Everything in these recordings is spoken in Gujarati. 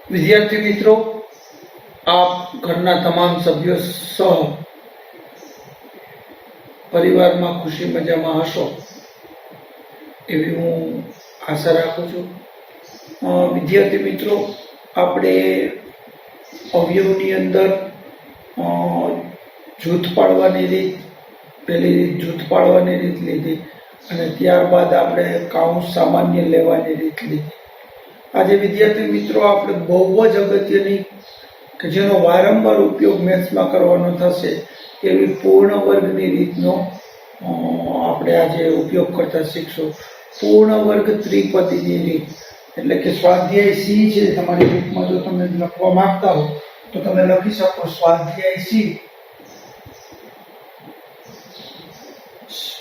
विद्यार्थी मित्रों, आप घरना तमाम सभ्यों सह परिवार में खुशी मजा में हशो एवी हूँ आशा राखू छूं। विद्यार्थी मित्रों, आपणे अवयवनी अंदर जूथ पाड़वानी रीत, पहली रीत जूथ पाड़वानी रीत लीधी અને ત્યારબાદ આપણે કાઉન્સ સામાન્ય લેવાની રીત લીધી। આજે વિદ્યાર્થી મિત્રો આપણે બહુ જ અગત્યની કે જેનો વારંવાર ઉપયોગ મેથ્સમાં કરવાનો થશે એવી પૂર્ણ વર્ગની રીતનો આપણે આજે ઉપયોગ કરતા શીખશું। પૂર્ણ વર્ગ ત્રિપદીની રીત એટલે કે સ્વાધ્યાય સી છે તમારી બુકમાં જો તમે લખવા માંગતા હો તો તમે લખી શકો સ્વાધ્યાય સી,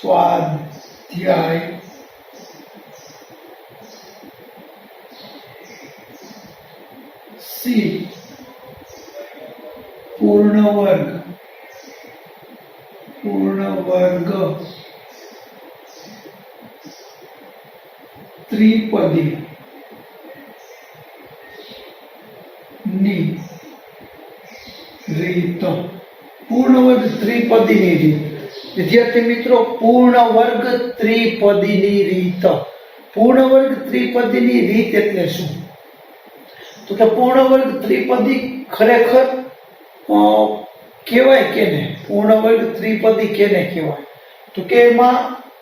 स्वाध्याय सी पूर्ण वर्ग त्रिपदी नी रीत। पूर्ण वर्ग त्रिपदी नी रीत विद्यार्थी मित्रों, पूर्ण वर्ग त्रिपदीनी रीत। पूर्ण वर्ग त्रिपदीनी रीत એટલે શું? તો કે પૂર્ણ વર્ગ ત્રિપદી ખરેખર કહેવાય કેને? પૂર્ણ વર્ગ ત્રિપદી કેને કહેવાય? તો કે એમાં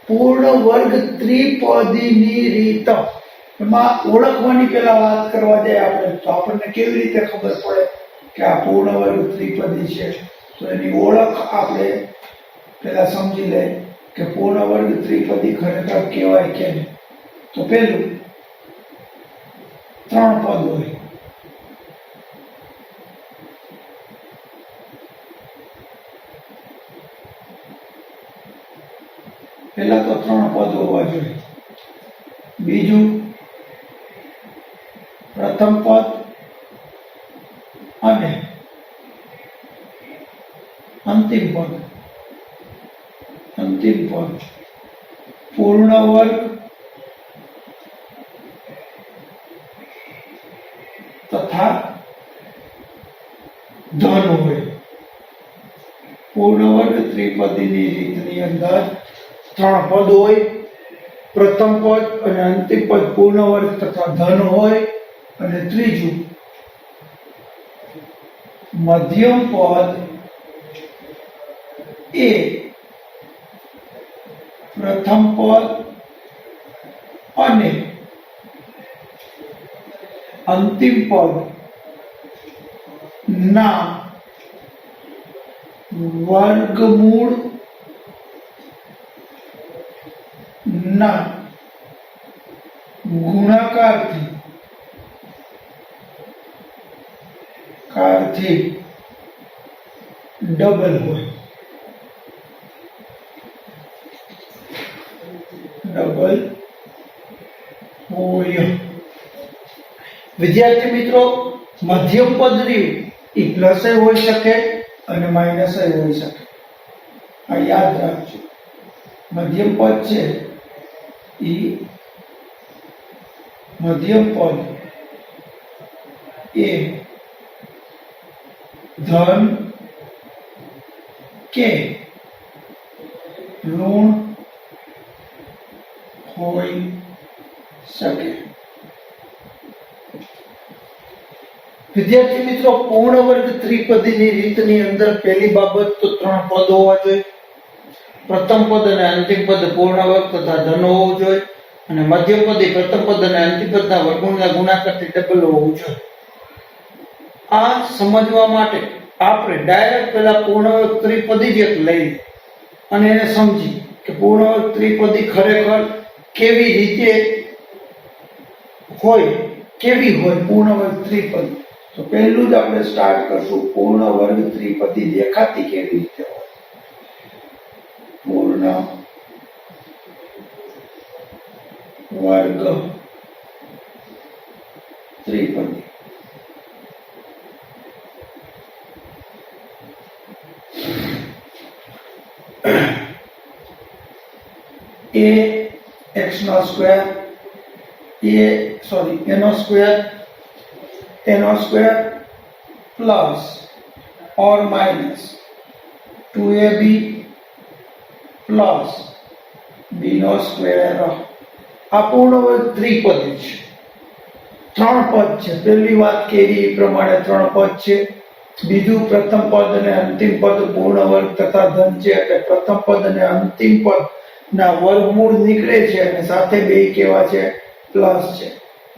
પૂર્ણ વર્ગ ત્રિપદીની રીત એમાં ઓળખવાની પહેલા વાત કરવા જાય આપણે તો આપણને કેવી રીતે ખબર પડે કે આ પૂર્ણ વર્ગ ત્રિપદી છે? તો એની ઓળખ આપણે पहला समझी ले कि पूर्ण वर्ग त्रिपदी खरेखर कहेवाय केने। तो पहलू त्रण पद होय, पहला तो त्रण पद होवा जोईए। बीजू प्रथम पद अने अंतिम पद। अंतिम पद पूर्ण वर्ग तथा धन होय। पूर्ण वर्ग त्रिपदीनी रीतनी अंदर त्रण पद होय, प्रथम पद अने अंतिम पद पूर्ण वर्ग तथा धन होय अने त्रीजू मध्यम पद ए प्रथम पद अने अंतिम पद ना वर्गमूळ ना गुणाकार थी डबल होय। डबल होय। विद्यार्थी मित्रों, मध्यम पद ई प्लस हो सके और माइनस हो सके, आ याद रखो। मध्यम पद है मध्यम पद ए धन के ऋण होई सके। विद्यार्थी मित्रों, पूर्ण वर्ग त्रिपदीनी रीतनी अंदर पहली बाबत तो त्रण पद होवा जोईए। प्रथम पद अने अंतिम पद पूर्ण वर्ग तथा धन होवुं जोईए अने मध्यम पद प्रथम पद अने अंतिम पदना वर्गमूळना गुणाकारथी डबल होवुं जोईए। आ समजवा माटे आपणे डायरेक्ट पहला पूर्ण वर्ग त्रिपदी ज लई अने एने समजी कि पूर्ण वर्ग त्रिपदी खरेखर केवी रीते होय, केवी होय पूर्ण वर्ग त्रिपदी। तो पहलू ज आपणे स्टार्ट करशुं पूर्ण वर्ग त्रिपदी देखाती केवी रीते होय। पूर्ण वर्ग त्रिपदी ए एक्स नो स्क्वायर ए नो स्क्वायर એનો square plus or minus 2ab plus b નો સ્ક્વેર આ પૂર્ણ વર્ગ ત્રિપદી છે. ત્રણ પદ છે. પહેલી વાત કરી એ પ્રમાણે ત્રણ પદ છે. બીજું પ્રથમ પદ અને અંતિમ પદ પૂર્ણ વર્ગ તથા ધન છે એટલે પ્રથમ પદ અને અંતિમ પદ ના વર્ગમૂળ નીકળે છે અને સાથે બે કેવા છે પ્લસ છે.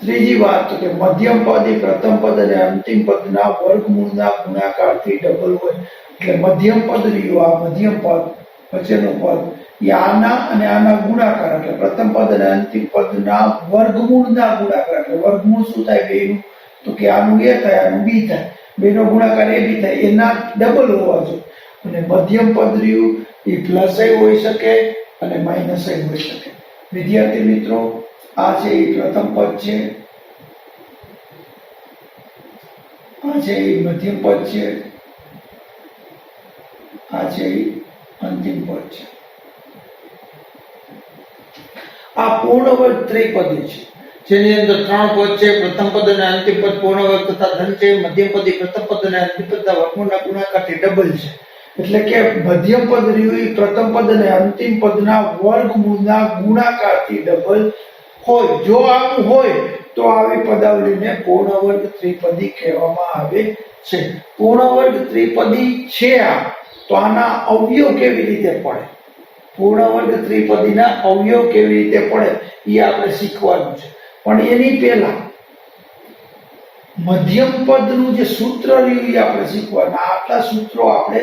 ત્રીજી વાત કે મધ્યમ પદ એ પ્રથમ પદ અને અંતિમ પદના વર્ગમૂળના ગુણાકારથી ડબલ હોય એટલે મધ્યમ પદ રહ્યું આ મધ્યમ પદ વચ્ચેનું પદ એ આના અને આના ગુણાકાર એટલે પ્રથમ પદ અને અંતિમ પદના વર્ગમૂળના ગુણાકાર એટલે વર્ગમૂળ શું થાય બેનું તો કે આનું a થાય આનું b થાય બેનો ગુણાકાર એ બી થાય એના ડબલ હોવા જોઈએ અને મધ્યમ પદ રહ્યું એ પ્લસ હોઈ શકે અને માઇનસ હોઈ શકે. વિદ્યાર્થી મિત્રો આ છે એ પ્રથમ પદ છે આ છે એ મધ્યમ પદ છે આ છે એ અંતિમ પદ છે. આ પૂર્ણ વર્ગ ત્રિપદી છે જેની અંદર ત્રણ પદ છે. પ્રથમ પદ અને અંતિમ પદ પૂર્ણ વર્ગ તથા ધન છે. મધ્યમ પદ એ પ્રથમ પદ અને અંતિમ પદના વર્ગમૂળના ગુણાકારથી ડબલ છે એટલે કે મધ્યમ પદ રહ્યું એ પ્રથમ પદ અને અંતિમ પદના વર્ગમૂળના ગુણાકારથી ડબલ હોય. જો આવું હોય તો આવી પદાવલીને પૂર્ણ વર્ગ ત્રિપદી કહેવામાં આવે છે. પૂર્ણ વર્ગ ત્રિપદી છે આ તો આના અવયવ કેવી રીતે પડે પૂર્ણ વર્ગ ત્રિપદીના અવયવ કેવી રીતે પડે એ આપણે શીખવાનું છે. પણ એની પહેલા મધ્યમ પદનું જે સૂત્ર રહ્યું એ આપણે શીખવાના. આટલા સૂત્રો આપણે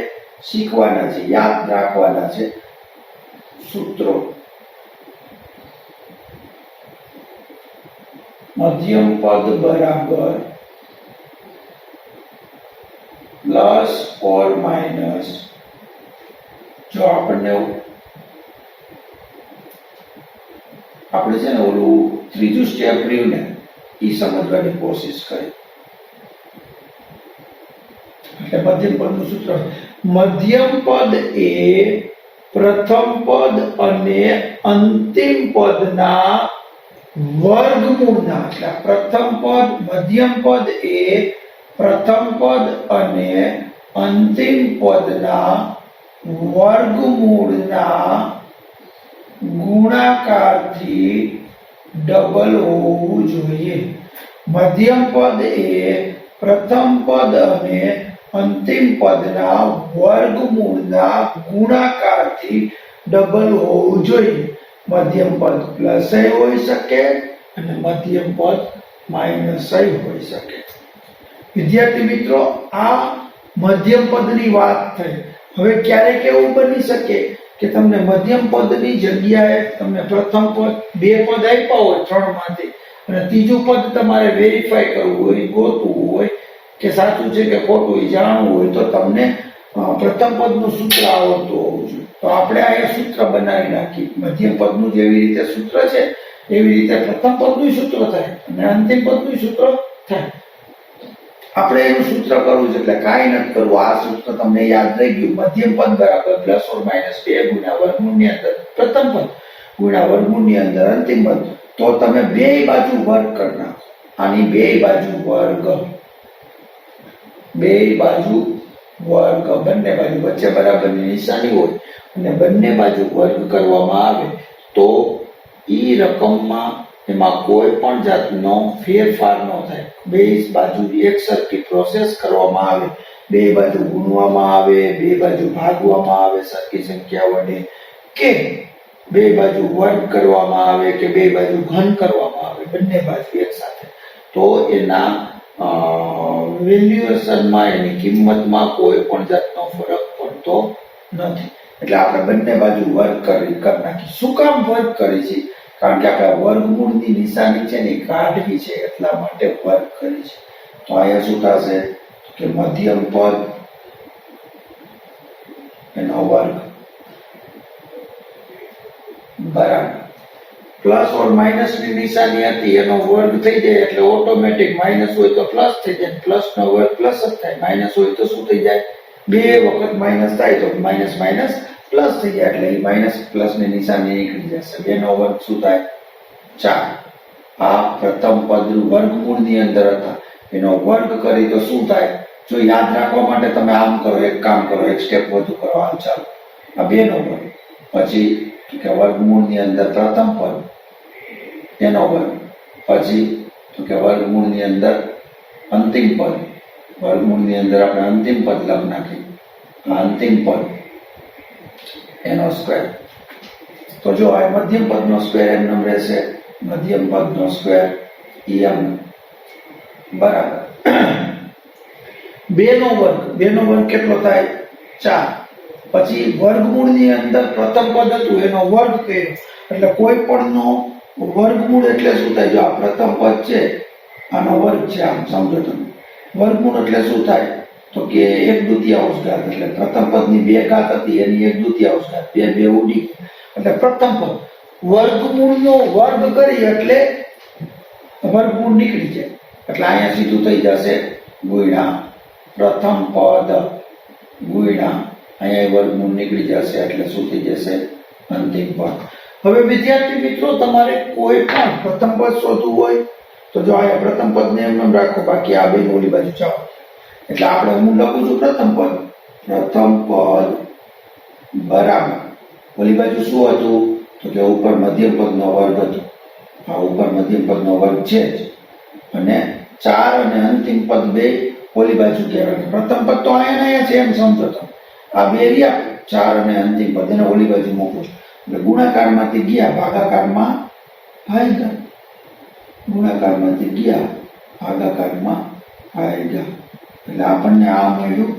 શીખવાના છે યાદ રાખવાના છે સૂત્રો. મધ્યમ પદ બરાબર પ્લસ ઓર માઇનસ જો આપણે છે ને ઓલું ત્રીજું સ્ટેપ રહ્યું ને એ સમજવાની કોશિશ કરી એટલે મધ્યમ પદનું સૂત્ર મધ્યમ પદ એ પ્રથમ પદ અને અંતિમ પદના વર્ગમૂળના એટલે પ્રથમ પદ મધ્યમ પદ એ પ્રથમ પદ અને અંતિમ પદના વર્ગમૂળના ગુણાકારથી ડબલ હોવું જોઈએ. મધ્યમ પદ એ પ્રથમ પદ અને અંતિમ પદના વર્ગમૂળના ગુણાકારથી ડબલ હોવું જોઈએ. મધ્યમ પદ પ્લસ હોઈ શકે અને મધ્યમ પદ માઇનસ હોઈ શકે. વિદ્યાર્થી મિત્રો આ મધ્યમ પદની વાત થઈ. હવે ક્યારેક એવું બની શકે કે તમને મધ્યમ પદની જગ્યાએ તમને પ્રથમ પદ બે પદ આપ્યા હોય ત્રણમાંથી અને ત્રીજું પદ તમારે વેરીફાઈ કરવું હોય ગોતવું હોય કે સાચું છે કે ખોટું એ જાણવું હોય તો તમને પ્રથમ પદનું સૂત્ર આવડતું હોવું જોઈએ. તો આપણે અહીંયા સૂત્ર બનાવી નાખી. મધ્યમ પદનું જેવી રીતે સૂત્ર છે એવી રીતે પ્રથમ પદનું સૂત્ર થાય અને અંતિમ પદનું સૂત્ર થાય. આપણે એનું સૂત્ર કરવું છે એટલે કાંઈ નથી કરવું. આ સૂત્ર તમને યાદ રહી ગયું. મધ્યમ પદ બરાબર પ્લસ ઓર માઇનસ 2 ગુણ્યા વર્ગમૂળની અંદર પ્રથમ પદ ગુણ્યા વર્ગમૂળની અંદર અંતિમ પદ. તો તમે બે બાજુ વર્ગ કરી નાખો. આની બે બાજુ વર્ગ બંને બાજુ વચ્ચે બરાબરની નિશાની હોય અને બંને બાજુ વર્ગ કરવામાં આવે તો ઈ રકમમાં એમાં કોઈ પણ જાતનો ફેરફાર ન થાય. બે બાજુ એકસરખી પ્રોસેસ કરવામાં આવે. બે બાજુ ગુણવામાં આવે, બે બાજુ ભાગવામાં આવે સરખી સંખ્યા વડે કે બે બાજુ વર્ગ કરવામાં આવે કે બે બાજુ ઘન કરવામાં આવે બંને બાજુ એક સાથે તો એના વેલ્યુએશનમાં એની કિંમતમાં કોઈ પણ જાતનો ફરક પડતો નથી. એટલે આપણે બંને બાજુ વર્ગ કરી નાખી. શું કામ વર્ગ કરી છે? કારણ કે આપણે વર્ગમૂળની નિશાની છે ને કાઢવી છે એટલા માટે વર્ગ કરી છે. તો અહીંયા શું થશે કે મધ્યમ પદ એનો વર્ગ બરાબર પ્લસ ઓર માઇનસ ની નિશાની હતી એનો વર્ગ થઈ જાય એટલે ઓટોમેટિક માઇનસ હોય તો પ્લસ થઈ જાય, પ્લસ નો વર્ગ પ્લસ જ થાય, માઇનસ હોય તો શું થઈ જાય બે વખત માઇનસ થાય તો માઇનસ માઇનસ પ્લસ થઈ જાય એટલે એ માઇનસ પ્લસ ની નિશાની નીકળી જશે. બે નો વર્ગ શું થાય 4. આ પ્રથમ પદ વર્ગમૂળ ની અંદર હતા એનો વર્ગ કરી તો શું થાય? જો યાદ રાખવા માટે તમે આમ કરો, એક કામ કરો, એક સ્ટેપ વધુ કરો, હાલ ચાલો, આ 2 નો વર્ગ, પછી કે વર્ગમૂળની અંદર પ્રથમ પદ એનો વર્ગ, પછી તો કે વર્ગમૂળની અંદર અંતિમ પદ, વર્ગમૂળની અંદર આપણે અંતિમ પદ લખી નાખી, અંતિમ પદ એનો સ્ક્વેર. તો જો આ મધ્યમ પદનો સ્ક્વેર એમ રહેશે, મધ્યમ પદનો સ્ક્વેર એમ બરાબર 2 નો વર્ગ કેટલો થાય? 4. પછી વર્ગમૂળની અંદર પ્રથમ પદ હતું એનો વર્ગ કર્યો, એટલે કોઈ પણનો વર્ગમૂળ એટલે શું થાય? જો આ પ્રથમ પદ છે આનો વર્ગ છે, આમ સમજો તમે. વર્ગમૂળ એટલે શું થાય? તો કે 1/2 ઘાત, એટલે પ્રથમ પદની 2 ઘાત હતી એની 1/2 ઘાત, 2 ઉડી, એટલે પ્રથમ પદ વર્ગમૂળનો વર્ગ કરી એટલે વર્ગમૂળ નીકળી જાય, એટલે અહીંયા સીધું થઈ જશે ગુણ્યા પ્રથમ પદ ગુણ્યા અહીંયા વર્ગમૂળ નીકળી જશે, એટલે શું થઈ જશે? અંતિમ પદ. હવે વિદ્યાર્થી મિત્રો, તમારે કોઈ પણ પ્રથમ પદ શોધવું હોય તો જો અહીંયા પ્રથમ પદને એમ રાખો, બાકી આ 2 ઓલી બાજુ જાઓ, એટલે આપણે હું લખું છું પ્રથમ પદ બરાબર ઓલી બાજુ શું હતું? તો કે ઉપર મધ્યમ પદનો વર્ગ હતો, આ ઉપર મધ્યમ પદનો વર્ગ છે જ, અને 4 અને અંતિમ પદ 2 ઓલી બાજુ કહેવાય. પ્રથમ પદ તો અહીંયા છે એમ સમજો તમે, આ 2 રહ્યા 4 અને અંતિમ પદ એને ઓલી બાજુ મૂકું છું, એટલે ગુણાકારમાંથી ગયા ભાગાકારમાં ભાગ્યા, ગુણાકારમાંથી ગયા ભાગાકારમાં ભાગ્યા, એટલે આપણને આ મળ્યું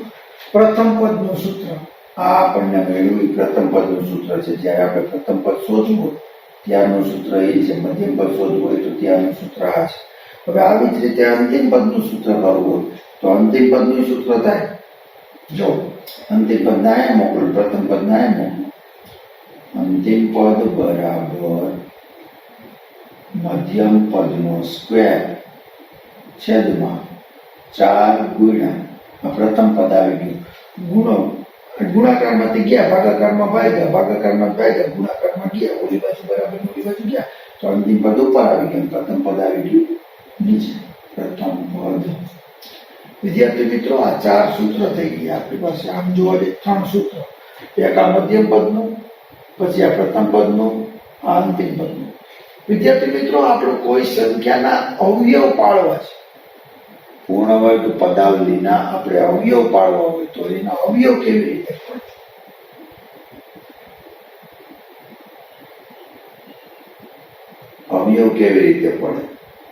પ્રથમ પદનું સૂત્ર. આ આપણને મળ્યું પ્રથમ પદનું સૂત્ર છે. જ્યારે આપણે પ્રથમ પદ શોધવું હોય ત્યારનું સૂત્ર એ છે, મધ્યમ પદ શોધવું હોય તો ત્યારનું સૂત્ર આ છે. હવે આવી જ રીતે અંતિમ પદનું સૂત્ર કરવું હોય તો અંતિમ પદનું સૂત્ર થાય, જો અંતિમ પદ ના મોકલો, પ્રથમ પદ ના મોકલો, અંતિમ પદ બરાબર મધ્યમ પદનો સ્ક્વેર છેદમાં 4 ગુણ્યા આ પ્રથમ પદ આવી ગયું, ગુણાકારમાંથી ગયા ભાગાકારમાં ભાગ્યા, ભાગાકારમાં ભાગ્યા, ગુણાકારમાં ગયા, ઓલી બાજુ બરાબર ઓલી બાજુ ગયા, તો અંતિમ પદ ઉપર આવી ગયું, પ્રથમ પદ આવી ગયું નીચે. પ્રથમ પદ. વિદ્યાર્થી મિત્રો, આ 4 સૂત્ર થઈ ગયા આપણી પાસે. આમ જોવા જઈએ 3 સૂત્ર, એક આ મધ્યમ પદનું, પછી આ પ્રથમ પદનું, આ અંતિમ પદનું. વિદ્યાર્થી મિત્રો, આપણે કોઈ સંખ્યાના અવયવ પાડવા છે, પૂર્ણ વર્ગ પદાવલીના આપણે અવયવ પાડવા હોય તો એના અવયવ કેવી રીતે પડે? અવયવ કેવી રીતે પડે?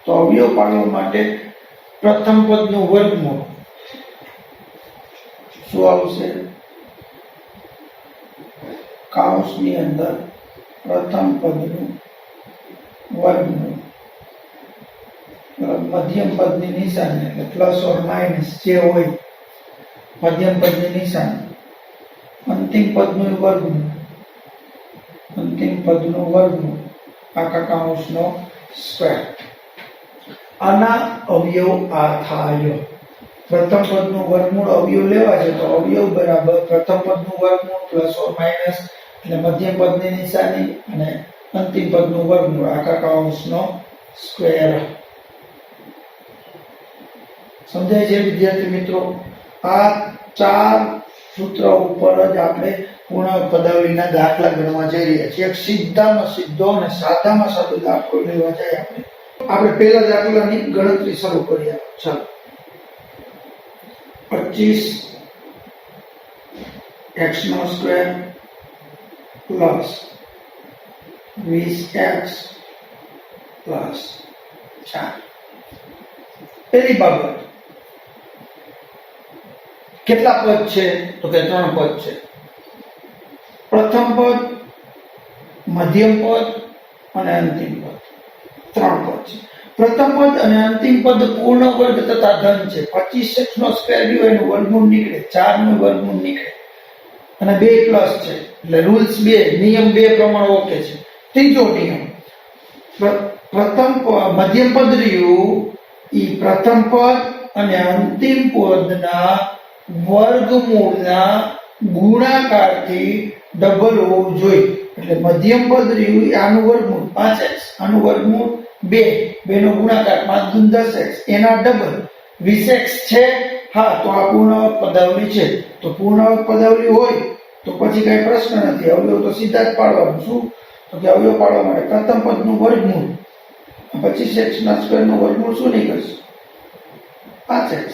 તો અવયવ પાડવા માટે પ્રથમ પદનું વર્ગમૂળ શું આવશે? કૌંસની અંદર પ્રથમ પદનું વર્ગમૂળ, મધ્યમ પદની નિશાની એટલે પ્લસ ઓર માઇનસ જે હોય મધ્યમ પદની નિશાની, અંતિમ પદનું વર્ગમૂળ, અંતિમ પદનું વર્ગમૂળ, આખા કૌંસનો સ્ક્વેર. આના અવયવ આ થાય. પ્રથમ પદનું વર્ગમૂળ અવયવ લેવા છે તો અવયવ બરાબર પ્રથમ પદનું વર્ગમૂળ પ્લસ ઓર માઇનસ એટલે મધ્યમ પદની નિશાની અને અંતિમ પદનું વર્ગમૂળ, આખા કૌંસનો સ્ક્વેર. સમજાય છે વિદ્યાર્થી મિત્રો? આ 4 સૂત્ર ઉપર જ આપણે પૂર્ણ પદાવલીના દાખલા ગણવા જઈ રહ્યા છીએ. એક સીધામાં સીધો અને સાદામાં સાદો દાખલો લેવા જાય આપણે પહેલા દાખલાની ગણતરી શરૂ કરીએ. ચાલો, 25x નો સ્ક્વેર પ્લસ 20x પ્લસ 4. પહેલી બાબત, કેટલા પદ છે? તો કે 3 પદ છે. પ્રથમ પદ, મધ્યમ પદ અને અંતિમ પદ, 3 પદ છે. પ્રથમ પદ અને અંતિમ પદ પૂર્ણ વર્ગ તથા ધન છે. 25x નો સ્ક્વેર લ્યો એનું વર્ગમૂળ નીકળે, 4 નું વર્ગમૂળ નીકળે અને 2 પ્લસ છે એટલે રૂલ્સ 2, નિયમ 2 પ્રમાણે ઓકે છે. ત્રીજો નિયમ, પ્રથમ મધ્યમ પદ રહ્યું ઈ પ્રથમ પદ અને અંતિમ પદના વર્ગમૂળના ગુણાકારથી ડબલ હોવું જોઈએ. એટલે મધ્યમ પદ રહ્યું આનું વર્ગમૂળ 5x, આનું વર્ગમૂળ 2, 2 નો ગુણાકાર 5 × 10x એના ડબલ 20x છે, હા તો આ પૂર્ણાંક પદાવલી છે. તો પૂર્ણાંક પદાવલી હોય તો પછી કઈ પ્રશ્ન નથી, અવયવ તો સીધા જ પાડવાનું. શું? તો કે અવયવ પાડવા માટે પ્રથમ પદનું વર્ગમૂળ 25x ના સ્ક્વેરનું વર્ગમૂળ શું નીકળશે? 5x.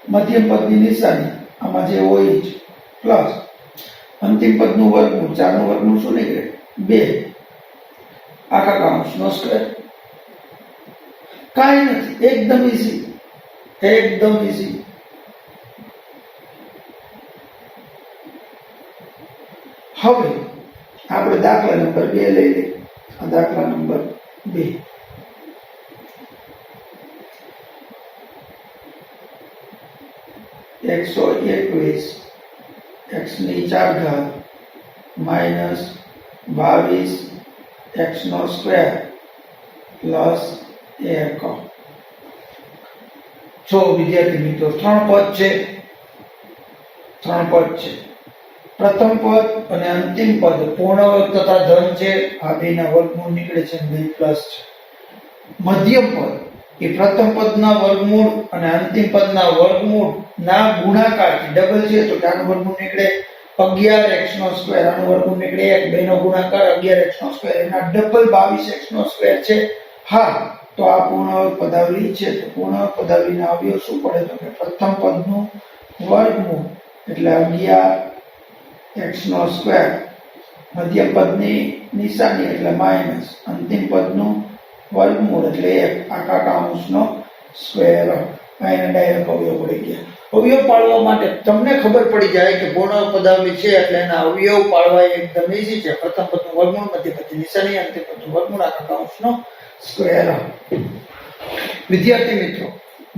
મધ્યમ પદની નિશાની આમાં જે હોય જ પ્લસ અંતિમ પદનું વર્ગમૂળ 4 નું વર્ગમૂળ શું નીકળે? 2 આખા કૌંસનો સ્ક્વેર. કાંઈ નથી, એકદમ ઈઝી, એકદમ ઈઝી. હવે આપણે દાખલા નંબર 2 લઈ લઈએ. આ દાખલા નંબર 2. એકસો 21 x ની 4 ઘાત માઇનસ 22 x નો સ્ક્વેર પ્લસ 1. જો વિદ્યાર્થી મિત્રો 3 પદ છે, 3 પદ છે. પ્રથમ પદ અને અંતિમ પદ પૂર્ણ વર્ગ તથા ધન છે, આ બેના વર્ગમૂળ નીકળે છે, 2 પ્લસ છે. મધ્યમ પદ એ પ્રથમ પદના વર્ગમૂળ અને અંતિમ પદના વર્ગમૂળ ના ગુણાકારથી ડબલ છે, તો કે આનું વર્ગમૂળ નીકળે 11x નો સ્ક્વેર, આનું વર્ગમૂળ નીકળે 1, બેનો ગુણાકાર 11x નો સ્ક્વેર, એના ડબલ 22x નો સ્ક્વેર છે. હા તો આ પૂર્ણાંક પદાવલી છે. તો પૂર્ણાંક પદાવલીના અવયવ શું પડે? તો કે પ્રથમ પદનું વર્ગમૂળ એટલે 11x નો સ્ક્વેર, મધ્યમ પદની નિશાની એટલે માઈનસ, અંતિમ પદનું વર્ગમૂળ એટલે 1 આખા કૌંસનો સ્ક્વેર. આને ડાયરેક્ટ અવયવ પડી ગયા. અવયવ પાડવા માટે તમને ખબર પડી જાય કે પૂર્ણાંક પદાવલી છે એટલે એના અવયવ પાડવા એકદમ ઈઝી છે. પ્રથમ પદનું વર્ગમૂળ, મધ્ય પદની નિશાની, અંતિમ પદનું વર્ગમૂળ આખા કૌંસનો સ્ક્વેર. વિદ્યાર્થી મિત્રો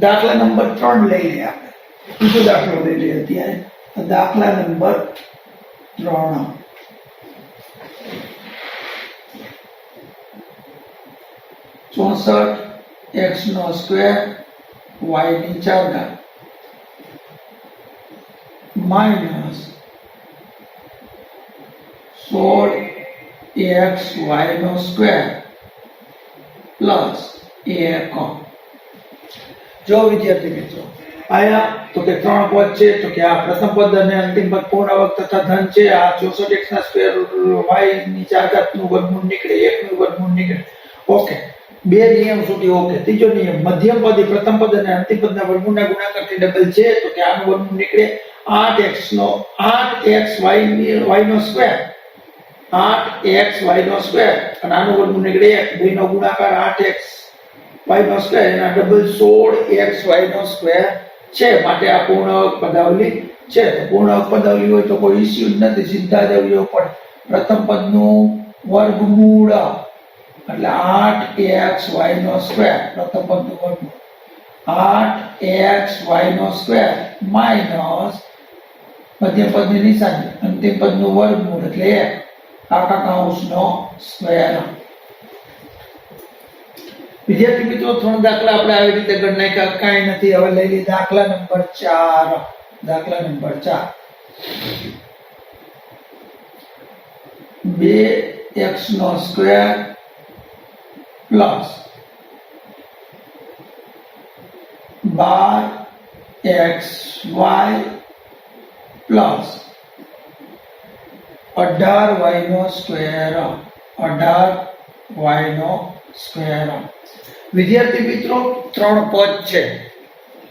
દાખલા નંબર 3 લઈ લઈએ. આપણે બીજો દાખલો લઈ લઈએ અત્યારે. દાખલા નંબર 3. 64x નો સ્ક્વેર y ની 4 ઘાત માઇનસ 16xy નો સ્ક્વેર પ્લસ 1. જો વિદ્યાર્થી મિત્રો આયા તો કે 3 પદ છે, તો કે આ પ્રથમ પદ અને અંતિમ પદ પૂર્ણ વર્ગ તથા ધન છે. આ 64x ના સ્ક્વેર y ની 4 ઘાત નું વર્ગમૂળ નીકળે, 1 નું વર્ગમૂળ નીકળે. ઓકે, બે નિયમ સુધી ઓકે. ત્રીજો નિયમ, મધ્યમ પદ પ્રથમ પદ અને અંતિમ પદના વર્ગમૂળના ગુણાકારથી ડબલ છે, તો કે આનું વર્ગમૂળ નીકળે 8xy નો સ્ક્વેર, 8xy નો સ્ક્વેર, અને આનું વર્ગમૂળ નીકળે 1, બેનો ગુણાકાર 8xy નો સ્ક્વેર, એના ડબલ 16xy નો સ્ક્વેર છે. માટે આ પૂર્ણાંક પદાવલી છે. તો પૂર્ણાંક પદાવલી હોય તો કોઈ ઇશ્યુ જ નથી, સીધા જ અવયવ પડે. પ્રથમ પદનું વર્ગમૂળ એટલે 8xy નો સ્ક્વેર, પ્રથમ પદનું વર્ગમૂળ 8xy નો સ્ક્વેર માઈનસ મધ્યમ પદની નિશાની, અંતિમ પદનું વર્ગમૂળ એટલે 1 આખા કૌંસનો સ્ક્વેર. વિદ્યાર્થી મિત્રો 3 દાખલા આપણે આવી રીતે ગણ નાખ્યા, કાંઈ નથી. હવે લઈ લઈએ દાખલા નંબર 4. દાખલા નંબર 4, 2x નો square plus 12xy plus 18y નો સ્ક્વેર, 18y નો સ્ક્વેર. વિદ્યાર્થી મિત્રો 3 પદ છે.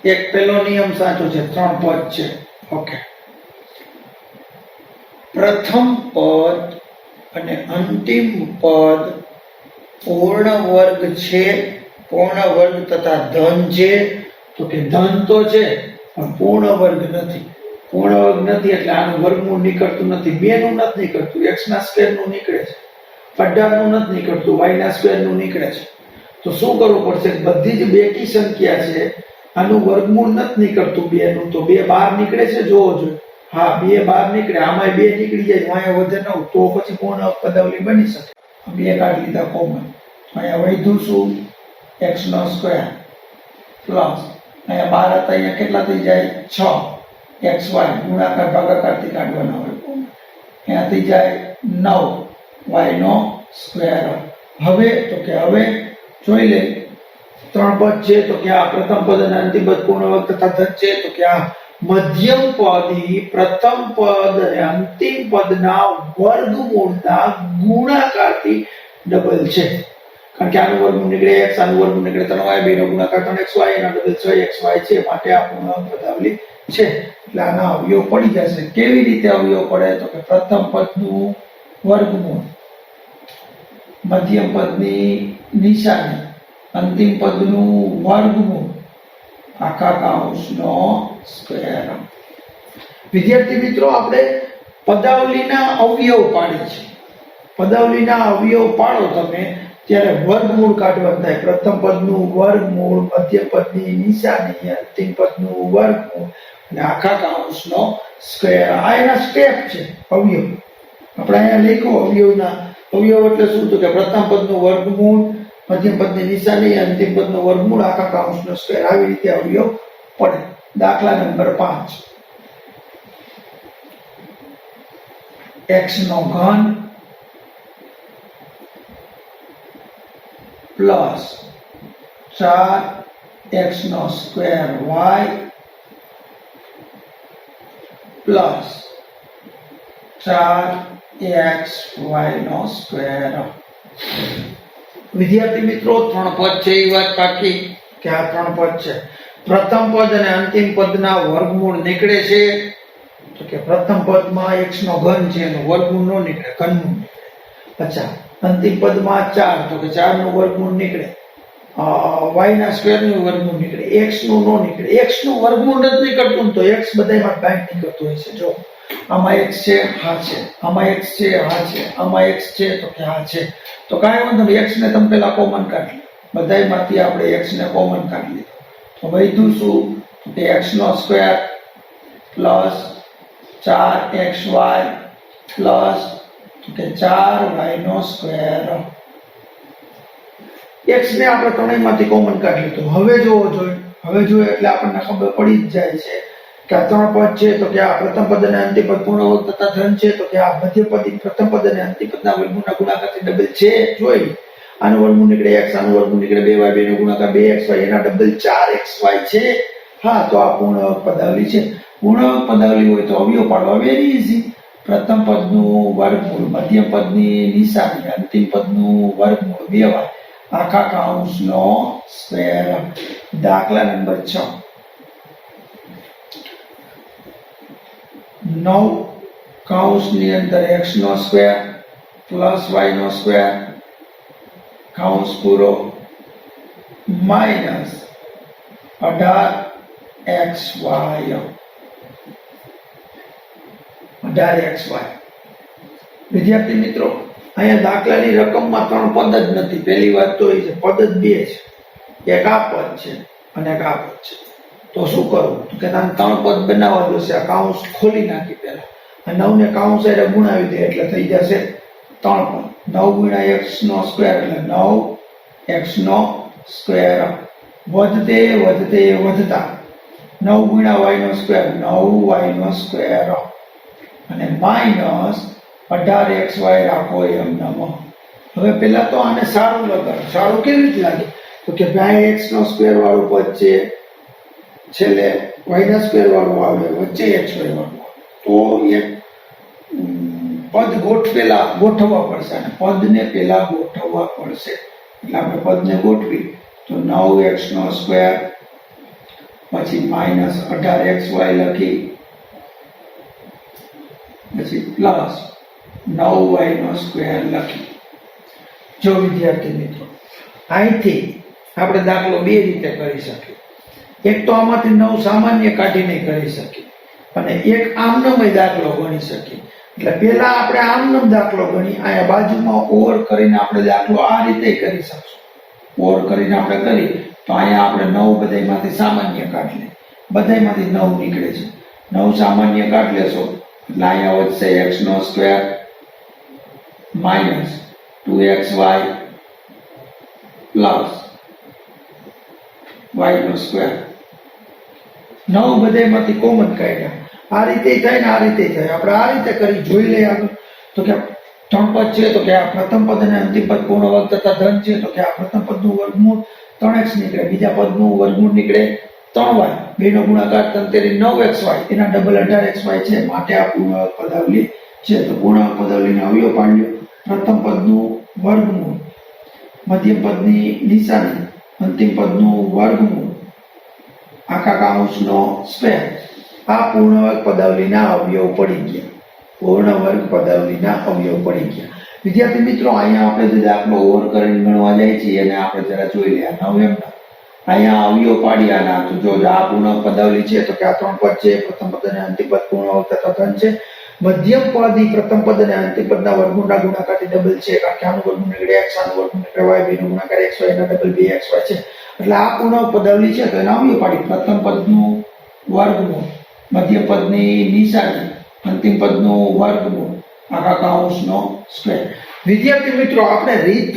એક પહેલો નિયમ સાચો છે, 3 પદ છે. ઓકે, પ્રથમ પદ અને અંતિમ પદ પૂર્ણ વર્ગ છે, પૂર્ણ વર્ગ તથા ધન છે. તો કે ધન તો છે પણ પૂર્ણ વર્ગ નથી. પૂર્ણ વર્ગ નથી એટલે આનું વર્ગમૂળ નીકળતું નથી, 2 નું નથી નીકળતું, x ના સ્ક્વેર નું નીકળે છે, 18 નું નથી નીકળતું, y ના સ્ક્વેર નું નીકળે છે. તો શું કરવું પડશે? બધી જ બેકી સંખ્યા છે, આનું વર્ગમૂળ નથી નીકળતું 2 નું, તો 2 બહાર નીકળે છે. જોવો જોઈએ, હા 2 બહાર નીકળે, આમાં 2 નીકળી જાય, અહીંયા વધે 9, તો પછી પૂર્ણ પદાવલી બની શકે. 2 કાઢી લીધા કોમન, અહીંયા વધ્યું શું? x નો સ્ક્વેર પ્લસ અહીંયા 12 હતા, અહીંયા કેટલા થઈ જાય? 6 xy ગુણાકાર ભાગાકારથી કાઢવાના હોય, અહીંયા થઈ જાય 9 y નો સ્ક્વેર. હવે તો કે હવે જોઈ લે ત્રણ પદ છે તો કે આ પ્રથમ પદ અને અંતિમ પદ પૂર્ણ વર્ગ તથા ધન છે તો કે આ મધ્યમ પદ ઈ પ્રથમ પદ અને અંતિમ પદના વર્ગમૂળના ગુણાકારથી ડબલ છે. કારણ કે આનું વર્ગમૂળ નીકળે x, આનું વર્ગમૂળ નીકળે 3y, બેનો ગુણાકાર 3xy, એના ડબલ 6xy છે, માટે આ પૂર્ણ પદાવલી છે. એટલે આના અવયવ પડી જશે. કેવી રીતે અવયવ પડે તો કે પ્રથમ પદનું વર્ગમૂળ, મધ્યમ પદની નિશાની, અંતિમ પદનું વર્ગમૂળ, આખા કૌંસનો સ્ક્વેર. વિદ્યાર્થી મિત્રો, આપણે પદાવલીના અવયવ પાડી છે. પદાવલીના અવયવ પાડો તમે ત્યારે વર્ગમૂળ કાઢવાનું થાય. પ્રથમ પદનું વર્ગમૂળ, મધ્યમ પદની નિશાની, અંતિમ પદનું વર્ગમૂળ અને આખા કૌંસનો સ્ક્વેર. આ એના સ્ટેપ છે અવયવ. આપણે અહીંયા લખ્યું અવયવના અવયવ એટલે શું તો કે પ્રથમ પદનું વર્ગમૂળ, મધ્યમ પદની નિશાની, અંતિમ પદનું વર્ગમૂળ, આખા કૌંસનો સ્ક્વેર. આવી રીતે અવયવ પડે. દાખલા નંબર 5, x નો ઘન પ્લસ 4x નો સ્ક્વેર y પ્લસ 4xy નો સ્ક્વેર. વિદ્યાર્થી મિત્રો, ત્રણ પદ છે એ વાત પાકી કે આ ત્રણ પદ છે. પ્રથમ પદ અને અંતિમ પદના વર્ગમૂળ નીકળે છે તો કે પ્રથમ પદમાં x નો ઘન છે એનો વર્ગમૂળ નો નીકળે, ઘનમૂળ નીકળે. અચ્છા, અંતિમ પદમાં 4 તો કે 4 નું વર્ગમૂળ નીકળે, y ના સ્ક્વેર નું વર્ગમૂળ નીકળે, x નું નો નીકળે. x નું વર્ગમૂળ જ નીકળતું તો x બધાયમાં કાંઈ નીકળતું હોય છે. જો આમાં x છે, હા છે, આમાં x છે, હા છે, આમાં x છે તો કે હા છે. તો કાંઈ વાંધો નહીં, x ને તમે પેલા કોમન કાઢી લો. બધાયમાંથી આપણે x ને કોમન કાઢી લીધો તો વધ્યું શું તો કે x નો સ્ક્વેર પ્લસ 4xy પ્લસ તો કે 4y નો સ્ક્વેર. x ને આપણે ત્રણેયમાંથી કોમન કાઢી લીધું. હવે જોઈએ એટલે આપણને ખબર પડી જ જાય છે કે આ ત્રણ પદ છે તો કે આ પ્રથમ પદ અને અંતિમ પદ પૂર્ણ વર્ગ તથા ધન છે તો કે આ મધ્ય પદ પ્રથમ પદ અને અંતિમ પદના વર્ગમૂળના ગુણાકારથી ડબલ છે. જોઈ આનું વર્ગમૂળ નીકળે x, આનું વર્ગમૂળ નીકળે 2y, બેનો ગુણાકાર 2xy, એના ડબલ 4xy છે. હા, તો આ પૂર્ણ પદાવલી છે. પૂર્ણ પદાવલી હોય તો અવયવ પાડવા વેરી ઈઝી. પ્રથમ પદનું વર્ગમૂળ, મધ્યમ પદની નિશાની, અંતિમ પદનું વર્ગમૂળ 2y, આખા કૌંસનો સ્ક્વેર. દાખલા નંબર 6, 9 કૌંસની અંદર x નો સ્ક્વેર પ્લસ y નો સ્ક્વેર કૌંસ પૂરો માઇનસ 18xy. વિદ્યાર્થી મિત્રો, અહીંયા દાખલાની રકમમાં ત્રણ પદ જ નથી. પહેલી વાત તો એ છે પદ જ બે છે. એક આ પદ છે અને એક આ પદ છે. તો શું કરવું કે નામ ત્રણ પદ બનાવવા જોશે. આ કૌંસ ખોલી નાખી પહેલા, આ 9 ને કૌંસ એટલે ગુણાવી દે એટલે થઈ જશે 3 પદ. 9 ગુણ્યા x નો સ્ક્વેર એટલે 9x નો સ્ક્વેર. વધતે વધતા 9 ગુણ્યા y નો સ્ક્વેર 9y નો સ્ક્વેર અને માઇનસ 18xy રાખો એમ નમ. હવે પેલા તો આને સારું લગાડો. સારું કેવી રીતે લાગે તો કે ભાઈ x નો સ્ક્વેર વાળું પદ છે, છેલ્લે y ના સ્ક્વેર વાળું આવે, વચ્ચે xy વાળું આવે. તો એક પદ ગોઠવવા પડશે અને પદને પેલા ગોઠવવા પડશે. એટલે આપણે પદને ગોઠવી તો 9x નો સ્ક્વેર પછી માઇનસ 18xy લખી પછી પ્લસ 9y નો સ્ક્વેર લખી. જો વિદ્યાર્થી મિત્રો, અહીંથી આપણે દાખલો બે રીતે કરી શકીએ. એક તો આમાંથી 9 સામાન્ય કાઢીને કરી શકીએ અને એક આમનામય દાખલો ગણી શકીએ. એટલે પહેલા આપણે આમનામ દાખલો ગણી, અહીંયા બાજુમાં ઓર કરીને આપણે દાખલો આ રીતે કરી શકશું. ઓર કરીને આપણે કરી તો અહીંયા આપણે 9 બધાયમાંથી સામાન્ય કાઢી લે. બધાયમાંથી 9 નીકળે છે. 9 સામાન્ય કાઢી લેશો એટલે અહીંયા વધશે x નો square minus 2xy plus y નો સ્ક્વેર. 9 બધાયમાંથી કોમન કાઢ્યા. આ રીતે થાય ને આ રીતે થાય. આપણે આ રીતે કરી જોઈ લઈએ આગળ. તો કે ત્રણ પદ છે તો કે આ પ્રથમ પદ અને અંતિમ પદ પૂર્ણ વર્ગ તથા ધન છે તો કે આ પ્રથમ પદનું વર્ગમૂળ 3x નીકળે, બીજા પદનું વર્ગમૂળ નીકળે 3y, બેનો ગુણાકાર 3 9xy, એના ડબલ 18xy છે, માટે આ પૂર્ણાંક પદાવલી છે. તો પૂર્ણાંક પદાવલીને અવયવ પાડ્યો, પ્રથમ પદનું વર્ગમૂળ, મધ્યમ પદની નિશાની, અંતિમ પદનું વર્ગમૂળ, આખા કૌંસનો સ્ક્વેર. આ પૂર્ણ વર્ગ પદાવલીના અવયવ પડી ગયા. પૂર્ણ વર્ગ પદાવલીના અવયવ પડી ગયા. વિદ્યાર્થી મિત્રો, અહીંયા આપણે જે દાખલો ઓવર કરીને ગણવા જાય છીએ અને આપણે જરા જોઈ લઈએ. 9 એમ અહીંયા અવયવ પાડ્યા. તો જો આ પૂર્ણ પદાવલી છે તો કે આ 3 પદ છે, પ્રથમ પદ અને અંતિમ પદ પૂર્ણ વર્ગ તથા ધન છે. મધ્યમ પદ ઈ પ્રથમ પદ અને અંતિમ પદના વર્ગમૂળના ગુણાકારથી ડબલ છે, કારણ કે આનું વર્ગમૂળ નીકળે x, આનું વર્ગમૂળ નીકળે y, બેનો ગુણાકાર xy, એના ડબલ 2xy છે. એટલે આ પૂર્ણ પદાવલી છે તો એના અવયવ પાડી. પ્રથમ પદનું વર્ગમૂળ, મધ્યમ પદની નિશાની, અંતિમ પદનું વર્ગમૂળ, આખા કૌંસનો સ્ક્વેર. વિદ્યાર્થી મિત્રો, આપણે રીત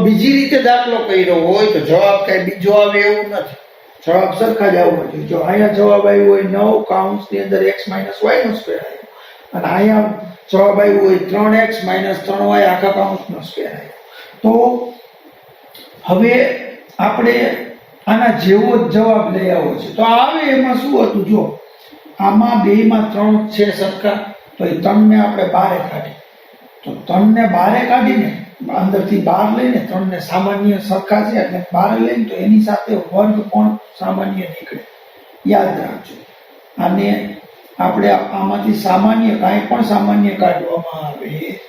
બીજી રીતે દાખલો કર્યો હોય તો જવાબ કઈ બીજો આવે એવું નથી. જવાબ સરખા જ આવવો જોઈએ. જો અહીંયા જવાબ આવ્યો હોય 9 કૌંસની અંદર x - y નો સ્ક્વેર આવ્યો, અને અહીંયા જવાબ આવ્યો હોય 3x - 3y આખા કૌંસનો સ્ક્વેર આવ્યો. તો હવે આપણે આના જેવો જ જવાબ લઈ આવો છે. તો આવે એમાં શું હતું? જો આમાં બેમાં 3 છે સરખા, તો એ 3 ને આપણે બારે કાઢી. તો 3 ને બારે કાઢીને અંદરથી બહાર લઈને 3 ને સામાન્ય સરખા છે એટલે બહાર લઈને તો એની સાથે વર્ગ પણ સામાન્ય નીકળે. યાદ રાખજો. અને આપણે આમાંથી સામાન્ય કાંઈ પણ સામાન્ય કાઢવામાં આવે,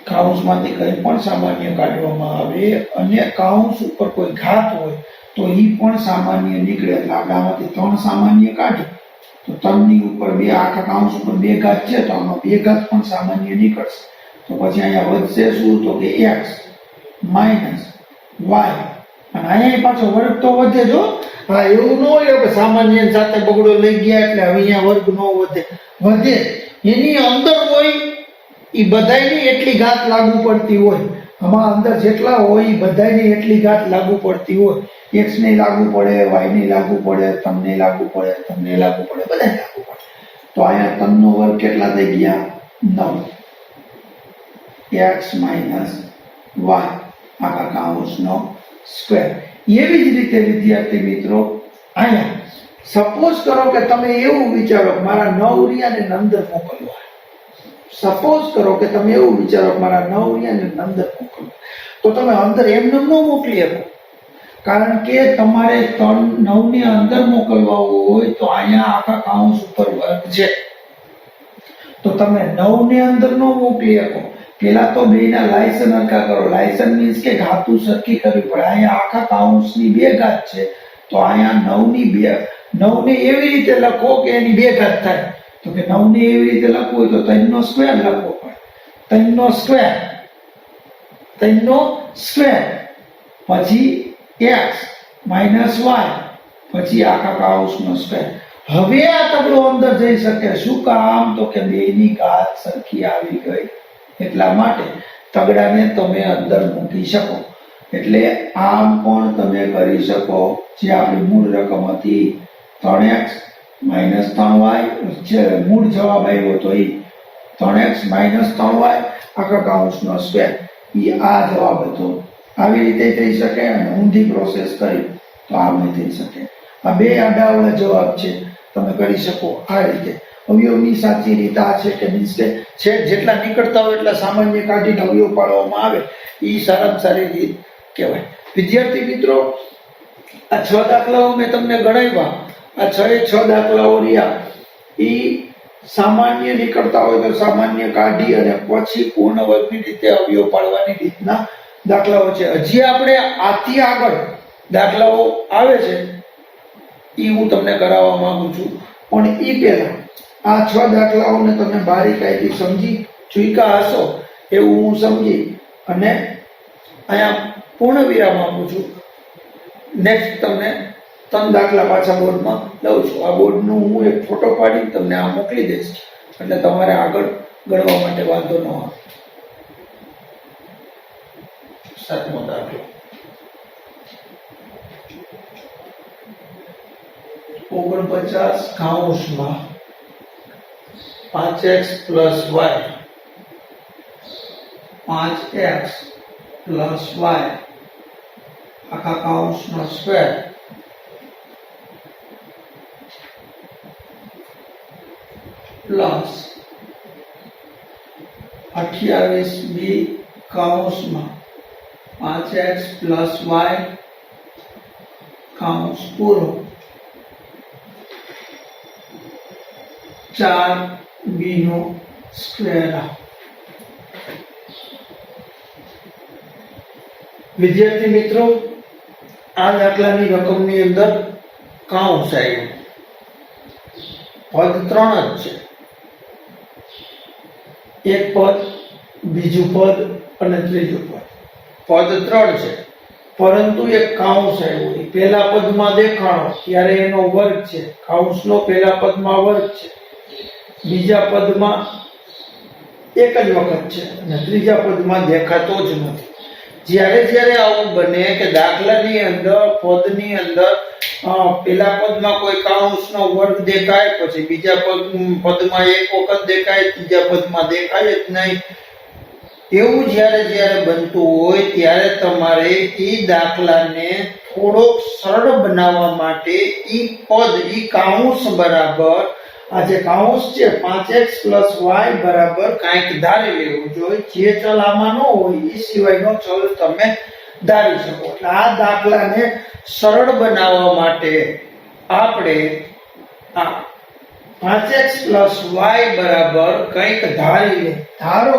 કૌંસમાંથી કંઈ પણ સામાન્ય કાઢવામાં આવે અને કૌંસ ઉપર કોઈ ઘાત હોય તો એ પણ સામાન્ય નીકળે. એટલે આપણે આમાંથી 3 સામાન્ય કાઢી તો 3 ની ઉપર 2, આખા કૌંસ ઉપર 2 ઘાત છે તો આમાં 2 ઘાત પણ સામાન્ય નીકળશે. તો પછી અહીંયા વધશે શું? તો કે x - y, અને અહીંયા પાછો વર્ગ તો વધે. જો હા, એવું ન હોય કે સામાન્ય સાથે બગડો લઈ ગયા એટલે હવે અહીંયા વર્ગ ન વધે. એની અંદર હોય એ બધાયની એટલી ઘાત લાગુ પડતી હોય. આમાં અંદર જેટલા હોય એ બધાયની એટલી ઘાત લાગુ પડતી હોય. x ને લાગુ પડે, y ને લાગુ પડે, તમને લાગુ પડે, તમને લાગુ પડે, બધાને લાગુ પડે. તો અહીંયા 3 નો વર્ગ કેટલા થઈ ગયા? 9 x - y આખા કૌંસનો સ્ક્વેર. એવી જ રીતે વિદ્યાર્થી મિત્રો, અહીંયા સપોઝ કરો કે તમે એવું વિચારો કે મારા 9 રિયાને અંદર મોકલવા. સપોઝ કરો કે તમે એવું વિચારો કે મારા 9 રિયાને અંદર મોકલવા, તો તમે અંદર એમને ન મોકલી શકો. કારણ કે તમારે 9 ની અંદર મોકલવા હોય તો અહીંયા આખા કૌંસ ઉપર વર્ગ છે, તો તમે 9 ની અંદર ન મોકલી શકો. પેલા તો બેના લાયસન હરખા કરો. લાયસન મીન્સ કે ઘાતું સરખી કરવી પડે. અહીંયા આખા કૌંસની 2 ઘાત છે તો અહીંયા 9 ની 2, 9 ને એવી રીતે લખો કે એની 2 ઘાત થાય. તો કે 9 ને એવી રીતે લખવું હોય તો 3 નો સ્ક્વેર લખવો પડે. 3 નો સ્ક્વેર, 3 નો સ્ક્વેર, પછી x - y, પછી આખા કૌંસનો સ્ક્વેર. હવે આ તગડો અંદર જઈ શકે. શું કામ? તો કે 2 ની ઘાત સરખી આવી ગઈ એટલા માટે તગડાને તમે અંદર મૂકી શકો. એટલે આમ પણ તમે કરી શકો. જે આપણી મૂળ રકમ હતી 3x - 3y છે, મૂળ જવાબ આવ્યો તો એ 3x - 3y આખા કૌંસનો સ્ક્વેર, એ આ જવાબ હતો. આવી રીતે થઈ શકે અને ઊંધી પ્રોસેસ કરી તો આમ થઈ શકે. આ 2 આડાવડા જવાબ છે, તમે કરી શકો આ રીતે. અવયવની સાચી રીત આ છે કે મીન્સ કે છે જેટલા નીકળતા હોય એટલા સામાન્ય કાઢીને અવયવ પાડવામાં આવે. એ સારામાં સારી રીત કહેવાય. વિદ્યાર્થી મિત્રો, આ 6 દાખલાઓ મેં તમને ગણાવ્યા. આ 6 દાખલાઓ રહ્યા એ સામાન્ય નીકળતા હોય તો સામાન્ય કાઢી અને પછી પૂર્ણ વર્ગની રીતે અવયવ પાડવાની રીતના દાખલાઓ છે. હજી આપણે આથી આગળ દાખલાઓ આવે છે એ હું તમને કરાવવા માંગુ છું, પણ એ પહેલા આ 6 દાખલાઓને તમે બારીકાઈથી સમજી ચૂક્યા હશો એવું હું સમજી અને અહીંયા પૂર્ણ વિરામ આપું છું. નેક્સ્ટ તમને 3 દાખલા પાછા બોર્ડમાં લઉં છું. આ બોર્ડનું હું એક ફોટો પાડીને તમને આ મોકલી દઈશ એટલે તમારે આગળ ગણવા માટે વાંધો ન આવે. 7મો દાખલો 49 કૌંસમાં 5x + y 5x + y આખા કૌંસનો સ્ક્વેર પ્લસ 28b કૌંસમાં 5x પ્લસ y કૌંસ પૂરો 4b નો સ્ક્વેર. વિદ્યાર્થી મિત્રો, આ દાખલાની રકમની અંદર કૌંસ આવ્યું, પદ 3 જ છે, એક પદ, બીજું પદ અને ત્રીજું પદ. પદ 3 છે, પરંતુ એક કૌંસ આવ્યો. પહેલા પદમાં દેખાણો ત્યારે એનો વર્ગ છે, કૌંસનો પહેલા પદમાં વર્ગ છે, બીજા પદમાં એક જ વખત છે અને ત્રીજા પદમાં દેખાતો જ નથી. જ્યારે જ્યારે આવું બને કે દાખલાની અંદર પદની અંદર પહેલા પદમાં કોઈ કૌંસનો વર્ગ દેખાય, પછી બીજા પદમાં એક વખત દેખાય, ત્રીજા પદમાં દેખાય જ નહીં, એવું જ્યારે જ્યારે બનતું હોય ત્યારે તમારે એ દાખલાને થોડોક સરળ બનાવવા માટે એ પદ, એ કૌંસ બરાબર, આ જે કૌંસ છે 5x y બરાબર કાંઈક ધારી લેવું જોઈએ. જે ચલ આમાં ન હોય એ સિવાયનો ચલ તમે ધારી શકો. એટલે આ દાખલાને સરળ બનાવવા માટે આપણે આ 5x y બરાબર કંઈક ધારી લે. ધારો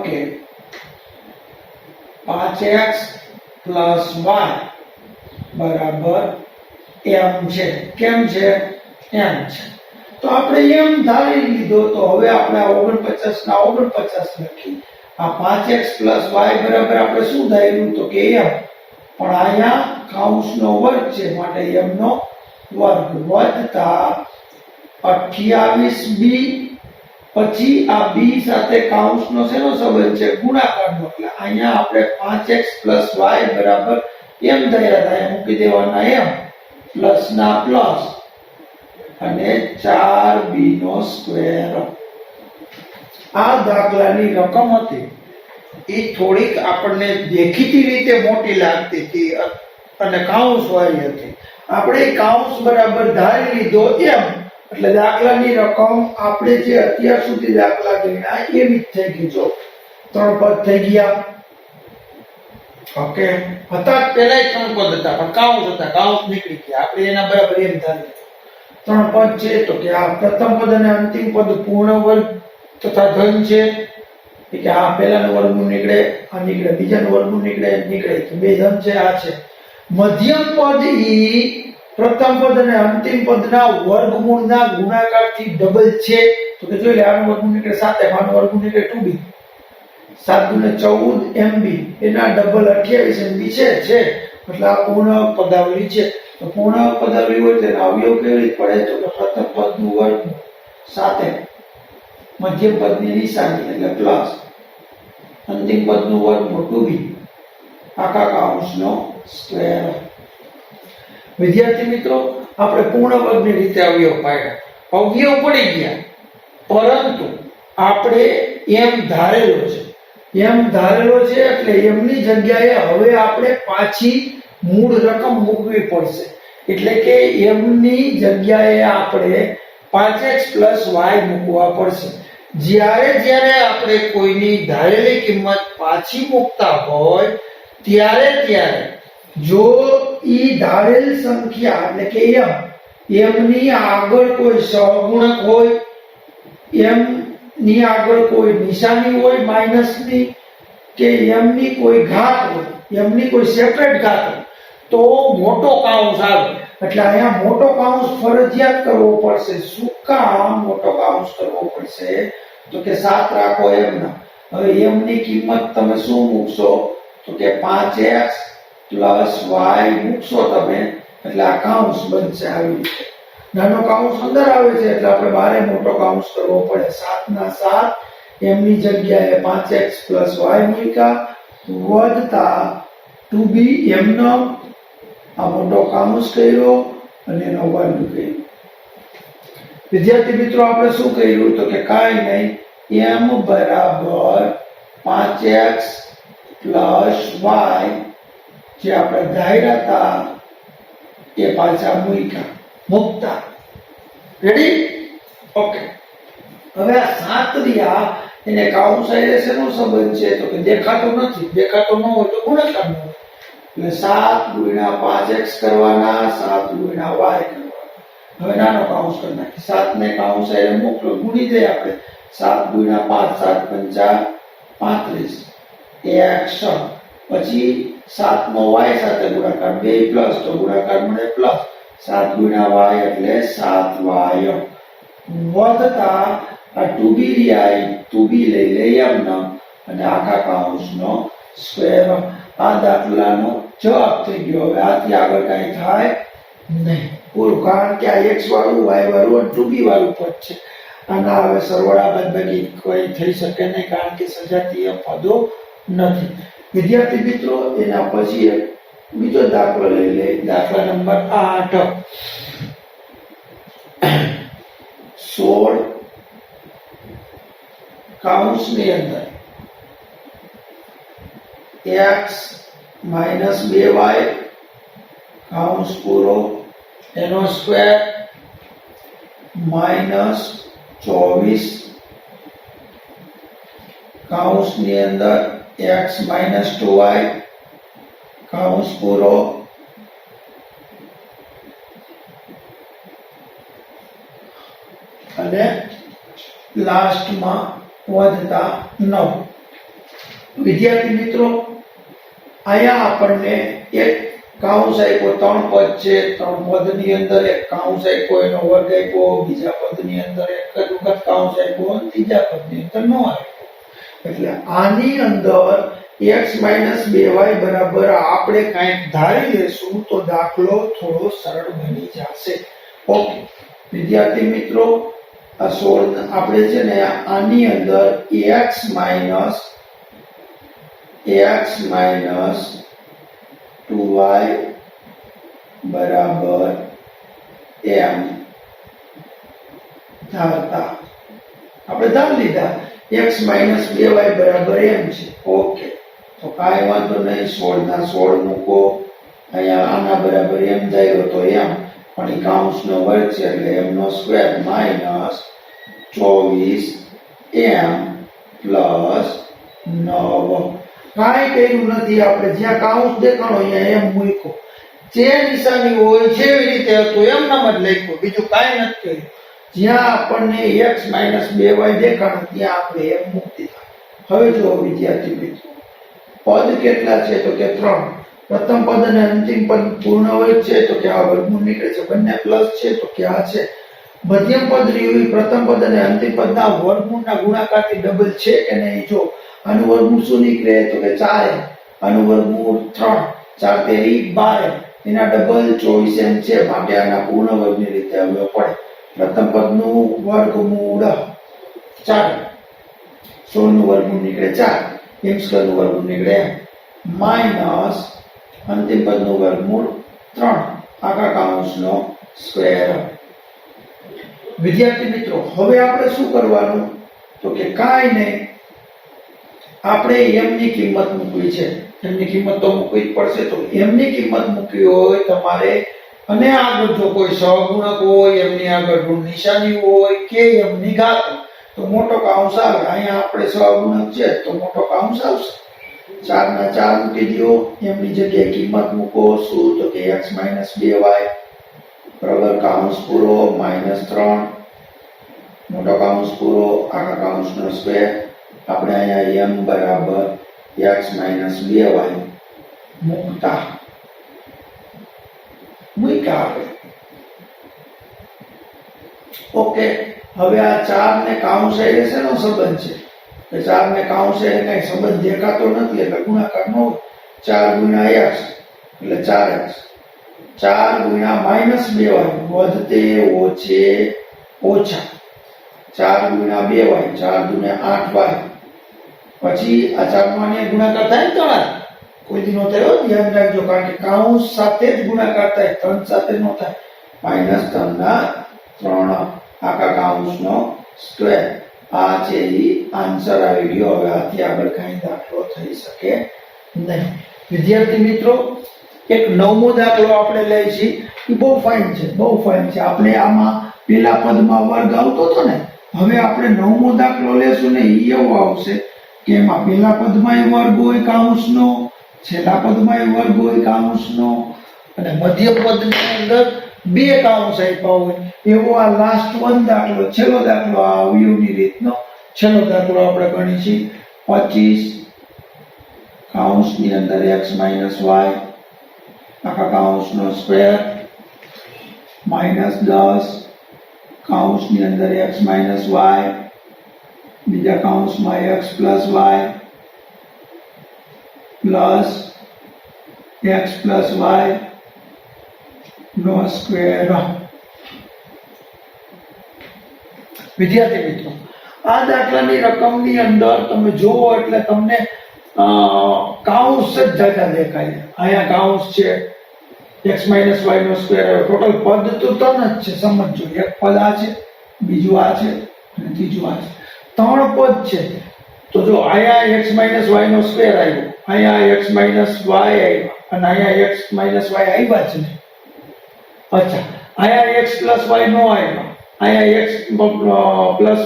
કે 5x y બરાબર m છે. કેમ છે? m છે. તો આપણે m ધારી લીધો, તો હવે આપણે આ 49 ના 49 લખી. આ 5x y બરાબર આપણે શું ધાર્યું? તો કે m, પણ અહીંયા કૌંસનો વર્ગ છે માટે m નો વર્ગ વત્તા 28b, પછી આ b સાથે કૌંસનો શેનો સંબંધ છે? ગુણાકારનો. એટલે અહીંયા આપણે 5x y બરાબર m ધર્યા હતા, મૂકી દેવાના m, પ્લસ ના પ્લસ અને 4b નો સ્ક્વેર. આ દાખલાની રકમ હતી એ થોડીક આપણને દેખીતી રીતે મોટી લાગતી હતી અને કૌંસ વાળી હતી. આપણે કૌંસ બરાબર ધારી લીધો m, એટલે દાખલાની રકમ આપણે જે અત્યાર સુધી દાખલા ગણ્યા એવી જ થઈ ગઈ. જો 3 પદ થઈ ગયા. ઓકે, હતા પહેલા 3 પદ હતા પણ કૌંસ હતા, કૌંસ નીકળી ગયા. આપણે એના બરાબર એમ ધારી 3 પદ છે. તો કે આ પ્રથમ પદ અને અંતિમ પદ પૂર્ણ વર્ગ તથા ધન છે, કે આ પહેલાનું વર્ગમૂળ નીકળે, આ નીકળે, બીજાનું વર્ગમૂળ નીકળે, તો બે ધન છે, આ છે. મધ્યમ પદ ઈ પ્રથમ પદ અને અંતિમ પદના વર્ગમૂળના ગુણાકારથી ડબલ છે. તો કે જોઈ લે, આનું વર્ગમૂળ નીકળે 7m, આનું વર્ગમૂળ નીકળે 2b, 7 × 14 mb, એના ડબલ 28 mb છે. એટલે આ પૂર્ણ પદાવલી છે. તો પૂર્ણ પદાવલી હોય તો એના અવયવ કેવી રીતે પડે? તો કે પ્રથમ પદનું વર્ગમૂળ 7m, મધ્યમ પદની નિશાની એટલે પ્લસ, અંતિમ પદનું વર્ગમૂળ 2b, આખા કૌંસનો સ્ક્વેર. વિદ્યાર્થી મિત્રો, આપણે પૂર્ણ વર્ગની રીતે અવયવ પાડ્યા, અવયવ પડી ગયા, પરંતુ આપણે m ધારેલો છે. એટલે m ની જગ્યાએ હવે આપણે પાછી મૂળ રકમ મૂકવી પડશે. એટલે કે m ની જગ્યાએ આપણે 5x y મૂકવા પડશે. જ્યારે આપણે કોઈની ધારેલી કિંમત પાછી મૂકતા હોય ત્યારે જો ઈ ધારેલ સંખ્યા એટલે કે m ની આગળ કોઈ સહગુણક હોય, m ની આગળ કોઈ નિશાની હોય માઈનસની, કે m ની કોઈ ઘાત હોય, m ની કોઈ સેપરેટ ઘાત હોય, તો મોટો કૌંસ આવે. એટલે અહીંયા મોટો કૌંસ ફરજિયાત કરવો પડશે. શું કામ મોટો કૌંસ કરવો પડશે? તો કે 7 રાખો m ના. હવે m ની કિંમત તમે શું મૂકશો? તો કે 5x y મૂકશો તમે, એટલે આ કૌંસ બનશે આવી રીતે. નાનો કૌંસ અંદર આવે છે એટલે આપણે બારે મોટો કૌંસ કરવો પડે. 7 ના 7 m ની જગ્યાએ 5x y મૂક્યા વત્તા 2b m નો આ મોટો કૌંસ કર્યો અને એનો વર્ગ કર્યો. વિદ્યાર્થી મિત્રો, આપણે શું કર્યું? તો કે કાંઈ નહીં, m બરાબર 5x પ્લસ y જે આપણે ધાર્યા હતા એ પાછા મૂકતા. રેડી? ઓકે. હવે આ 7 રહ્યા એને કાઉન્સ હારે શેનો સંબંધ છે તો કે દેખાતો નથી. દેખાતો ન હોય તો ગુણાકાર ન હોય. એટલે 7 ગુણ્યા 5x કરવાના, 7 ગુણ્યા y કરવાના. હવે નાનો કાઉન્સ કરી નાખી. 7 ને કાઉન્સ હારે મોકલો, ગુણી દઈએ આપણે. 7 ગુણ્યા 5, 7 પંચા 35 x. પછી 7 નો y સાથે ગુણાકાર, 2 પ્લસ તો ગુણાકાર મળે પ્લસ. 7 ગુણ્યા y એટલે 7y. વધતા આ 2b રહ્યા, 2b લઈ લઈએ એમનો અને આખા કાઉન્સનો સ્ક્વેર. આ દાખલાનો જવાબ થઈ ગયો. હવે આથી આગળ કાંઈ થાય નહીં. પૂરું. કારણ કે આ x વાળું, y વાળું અને 2b વાળું પદ છે. આના હવે સરવાળા બાદબાકી કોઈ થઈ શકે નહીં કારણ કે સજાતીય પદો નથી. વિદ્યાર્થી મિત્રો, એના પછી એક બીજો દાખલો લઈ લે. દાખલા નંબર 8. 16 કાઉન્સની અંદર x માઇનસ 2y કાઉન્સ પૂરો એનો સ્ક્વેર માઇનસ 24 કાઉન્સની અંદર x માઇનસ 2y કાઉન્સ પૂરો અને લાસ્ટમાં વધતા 9. વિદ્યાર્થી મિત્રો, અહીંયા આપણને એક કાઉન્સ આપ્યો, 3 પદ છે. 3 પદની અંદર એક કાઉન્સ આપ્યો, એનો વર્ગ આપ્યો, બીજા પદની અંદર એક જ વખત કાઉન્સ આપ્યો અને ત્રીજા પદની અંદર નો આપ્યો. એટલે આની અંદર x 2y બરાબર આપણે કાંઈક ધારી લેશું તો દાખલો થોડો સરળ બની જશે. ઓકે વિદ્યાર્થી મિત્રો, આ 16 આપણે છે ને આની અંદર x માઇનસ 2y બરાબર m ધારતા આપણે ધાર લીધા. x માઇનસ 2y બરાબર m છે. ઓકે, તો કાંઈ વાંધો નહીં. 16 ના 16 મૂકો. અહીંયા આના બરાબર m ધાર્યો તો m, પણ એ કાઉન્સનો વર્ગ છે એટલે m નો સ્ક્વેર માઇનસ 24m પ્લસ 9. કાંઈ કર્યું નથી આપણે. જ્યાં કાઉન્સ દેખાણો અહીંયા m મૂક્યો. જે નિશાની હોય જેવી રીતે હતું એમ નામ જ લખ્યું, બીજું કાંઈ નથી કર્યું. જ્યાં આપણને x 2y દેખાણો ત્યાં આપણે m મૂકી દીધા. હવે જો વિદ્યાર્થી મિત્રો, પદ કેટલા છે તો કે 3. પ્રથમ પદ અને અંતિમ પદ પૂર્ણ વર્ગ છે તો કે આ વર્ગમૂળ નીકળે છે. બંને પ્લસ છે તો કે આ છે. મધ્યમ પદ રહ્યું પ્રથમ પદ અને અંતિમ પદના વર્ગમૂળના ગુણાકારથી ડબલ છે કે નહીં. જો આનું વર્ગમૂળ શું નીકળે તો કે 4m. આનું વર્ગમૂળ 3, 4 તેરી 12m. એના ડબલ 24m છે, માટે આના પૂર્ણ વર્ગની રીતે અવયવ પડે. પ્રથમ પદનું વર્ગમૂળ 4, 16 નું વર્ગમૂળ નીકળે 4, m સ્ક્વેર નું વર્ગમૂળ નીકળે માઇનસ અંતિમ પદનું વર્ગમૂળ 3 આખા કાઉન્સનો સ્ક્વેર. વિદ્યાર્થી મિત્રો, હવે આપણે શું કરવાનું તો કે કાંઈ નહીં, આપણે m ની કિંમત મૂકવી છે. m ની કિંમત તો મૂકવી જ પડશે. તો m ની કિંમત મૂકવી હોય તમારે, અને આગળ જો કોઈ સહગુણક હોય, m ની આગળ ઋણ નિશાની હોય કે m ની ઘાત તો મોટો કાઉન્સ આવે. અહીંયા આપણે સહગુણક છે તો મોટો કાઉન્સ આવશે. 4 ના 4 મૂકી દો. m ની જગ્યાએ કિંમત મૂકો. શું તો કે x 2y બરાબર કાઉન્સ પૂરો -3 મોટો કાઉન્સ પૂરો આખા કાઉન્સનો સ્ક્વેર. આપણે અહીંયા m બરાબર x 2y મૂક્યા આપણે. ઓકે, હવે આ 4 ને કાઉન્સ એટલે શેનો સંબંધ છે? કે 4 ને કાઉન્સ એટલે કઈ સંબંધ દેખાતો નથી એટલે ગુણાકાર નો. 4 ગુણ્યા x એટલે 4x. 4 ગુણ્યા -2y વધતે ઓછે ઓછા. 4 ગુણ્યા 2y 4 ગુણ્યા 8y. પછી આ 4 નો આને ગુણાકાર થાય ને તળા કોઈ દી નો થયો, ધ્યાન રાખજો, કારણ કે કાઉન્સ સાથે જ ગુણાકાર થાય, 3 સાથે નો થાય. -3 ના 3 આખા કાઉન્સનો સ્ક્વેર. આ છે એ આન્સર આવી ગયો. હવે આથી આગળ કઈ દાખલો થઈ શકે નહીં. વિદ્યાર્થી મિત્રો, એક નવમો દાખલો આપણે લઈએ છીએ. એ બહુ ફાઇન છે, બહુ ફાઇન છે. આપણે આમાં પેલા પદમાં વર્ગ આવતો હતો ને, હવે આપણે નવમો દાખલો લેશું ને, એ એવો આવશે કે એમાં પેલા પદમાં વર્ગ હોય કાઉન્સનો, છેલ્લા પદમાં વર્ગ હોય કાઉન્સનો, અને મધ્ય પદની અંદર બે કાઉન્સ આપ્યા હોય એવો આ લાસ્ટ વન દાખલો, છેલ્લો દાખલો આ અવયવની રીતનો છેલ્લો દાખલો આપણે ગણીશું. 25 કાઉન્સની અંદર x - y આખા કાઉન્સનો સ્ક્વેર -10 કાઉન્સની અંદર x - y બીજા કાઉન્સમાં x + y plus x + y નો સ્ક્વેર. વિદ્યાર્થી મિત્રો, આ દાખલાની રકમની અંદર તમે જોવો એટલે તમને કાઉન્સ જ જાજા દેખાય. અહીંયા કાઉન્સ છે x - y નો સ્ક્વેર. ટોટલ પદ તો 3 જ છે, સમજો. એક પદ આ છે, બીજું આ છે અને ત્રીજું આ છે. 3 પદ છે. તો જો અહીંયા x - y નો સ્ક્વેર આવ્યો, અહીંયા x - y આવ્યો અને અહીંયા x - y આવ્યા છે. અચ્છા, અહીંયા x + y નો આવ્યો, અહીંયા x +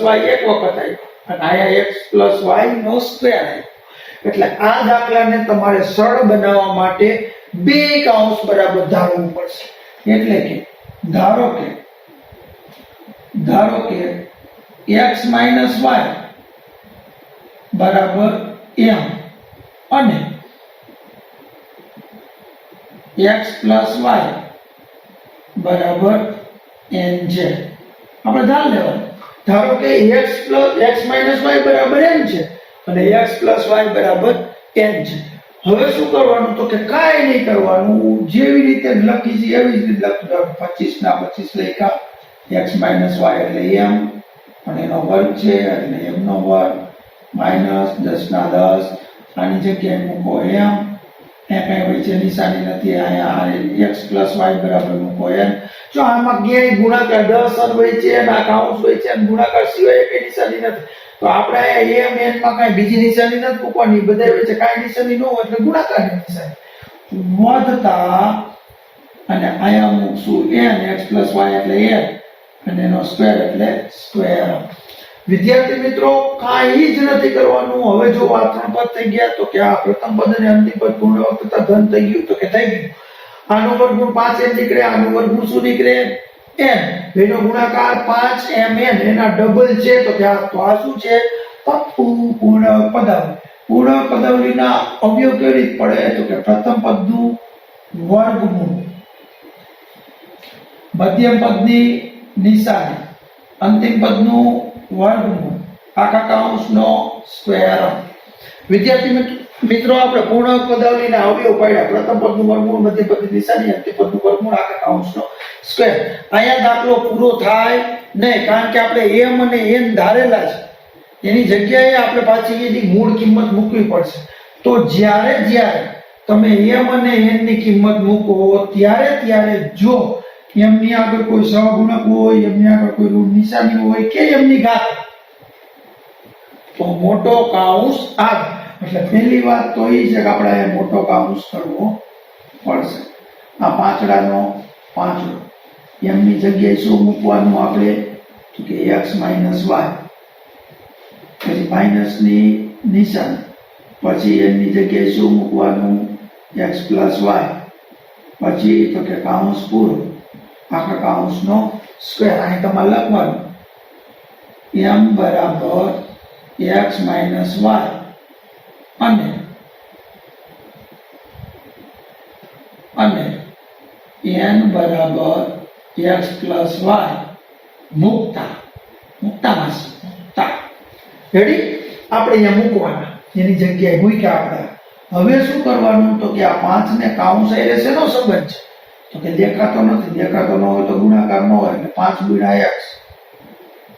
y એક વખત આવ્યો અને અહીંયા x + y નો સ્ક્વેર આવ્યો. એટલે આ દાખલાને તમારે સરળ બનાવવા માટે બે કાઉન્સ બરાબર ધારવું પડશે. એટલે કે ધારો કે x - y બરાબર m અને x + y બરાબર n છે. આપણે ધાર લેવાનું. ધારો કે x - y બરાબર m છે અને x + y બરાબર n છે. હવે શું કરવાનું? તો કે કાંઈ નહીં કરવાનું, જેવી રીતે લખી છે એવી જ રીતે લખવાનું. 25 ના 25 લખ્યા, x - y એટલે m અને એનો વર્ગ છે એટલે m નો વર્ગ, -10 ના 10 આની જગ્યાએ મૂકો m. કઈ વચ્ચે નિશાની નથી, અહીંયા x + y બરાબર મૂકો n. જો આમાં ક્યાંય ગુણાકાર 10 હોય છે અને આ કાઉન્સ હોય છે અને ગુણાકાર સિવાય કઈ નિશાની નથી, તો આપણે અહીંયા m n માં કઈ બીજી નિશાની નથી મૂકવાની. બધા વચ્ચે કઈ નિશાની ન હોય એટલે ગુણાકારની નિશાની વધતા અને અહીંયા મૂકશું n, x + y એટલે n અને એનો સ્ક્વેર એટલે સ્ક્વેર. વિદ્યાર્થી મિત્રો, કાંઈ જ નથી કરવાનું. હવે જો આ 3 પદ થઈ ગયા તો કે આ પ્રથમ પદ અને અંતિમ પદ પૂર્ણ વક્તતા ધન થઈ ગયું તો કે થઈ ગયું. આનું વર્ગમૂળ 5m નીકળે, આનું વર્ગમૂળ શું નીકળે? n. બેનો ગુણાકાર 5mn, એના ડબલ છે તો કે આ શું છે? પૂર્ણ પદાવલી. પૂર્ણ પદાવલીના અવયવ કેવી રીતે પડે? તો કે પ્રથમ પદનું વર્ગમૂળ, મધ્યમ પદની નિશાની, અંતિમ પદનું વર્ગમૂળ, આખા કાઉન્સનો સ્ક્વેર. વિદ્યાર્થી મિત્રો, આપણે પૂર્ણ પદાવલીના અવયવ પાડ્યા. પ્રથમ પદનું વર્ગમૂળ, મધ્યમ પદની નિશાની, અંતિમ પદનું વર્ગમૂળ, આખા કાઉન્સનો સ્ક્વેર. અહીંયા દાખલો પૂરો થાય નહીં, કારણ કે આપણે m અને n ધારેલા છે. એની જગ્યાએ આપણે પાછી એની મૂળ કિંમત મૂકવી પડશે. તો જ્યારે તમે m અને n ની કિંમત મૂકો ત્યારે જો m ની આગળ કોઈ સહગુણક હોય, m ની આગળ કોઈ ઋણ નિશાની હોય કે m ની ઘાત, તો મોટો કાઉન્સ આવે. એટલે પહેલી વાત તો એ છે કે આપણે આ મોટો કાઉન્સ કરવો પડશે. આ પાંચડાનો પાંચડો, m ની જગ્યાએ શું મૂકવાનું આપણે? તો કે x - y, પછી માઈનસ ની નિશાની, પછી n ની જગ્યાએ શું મૂકવાનું? x + y, પછી તો કે કાઉન્સ પૂરો, આખા કાઉન્સનો સ્ક્વેર. અહીં તમારે લખવાનું m બરાબર x - y અને n બરાબર x + y મૂકતા રેડી આપણે અહીંયા મૂકવાના, એની જગ્યાએ મૂક્યા આપણે. હવે શું કરવાનું? તો કે આ 5 ને કાઉન્સ એટલે શેનો સંબંધ છે? તો કે દેખાતો નથી. દેખાતો ન હોય તો ગુણાકાર ન હોય એટલે 5 × x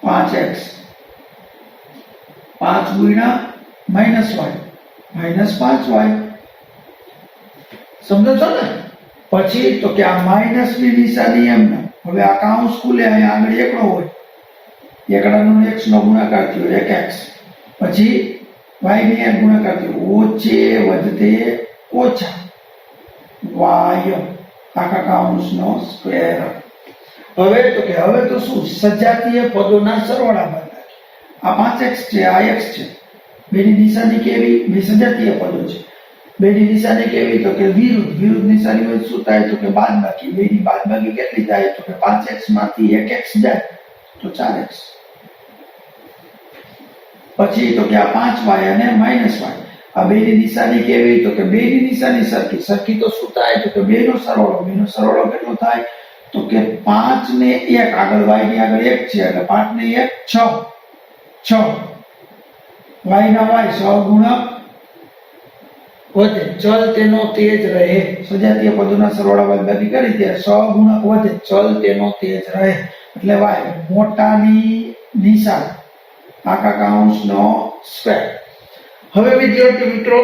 5x, 5 × -y -5y. સમજો છો ને? પછી તો કે આ માઈનસ ની નિશાની એમ. હવે આ કાઉન્સ ખુલે, અહીંયા આગળ એકડો હોય એકડાનો x નો ગુણાકાર થયો 1x, પછી y ને ગુણાકાર થયો ઓછે વધતે ઓછા y આખા કૌંસનો સ્ક્વેર. હવે તો શું સજાતીય પદોના સરવાળા બાદબાકી. આ 5x છે, આ x છે, બેની નિશાની કેવી? બે સજાતીય પદો છે, બેની નિશાની કેવી? તો કે વિરુદ્ધ નિશાની હોય શું થાય? તો કે બાદબાકી. બેની બાદબાકી કેટલી થાય? તો કે 5x માંથી 1x જાય તો 4x. પછી તો કે આ 5y અને -y, આ બેની નિશાની કેવી? તો કે બેની નિશાની સરખી તો શું થાય? તો કે બેનો સરવાળો કેટલો થાય? તો કે 5 ને 1 આગળ y ની આગળ 1 છે એટલે 5 ને 1 6 y ના y સહગુણક વધે, ચલ તેનો તેજ રહે. સજાતીય પદોના સરવાળા બાદબાકી કરી ત્યારે સહગુણક વધે, ચલ તેનો તેજ રહે એટલે y મોટાની નિશાની આખા કૌંસનો સ્ક્વેર. હવે વિદ્યાર્થી મિત્રો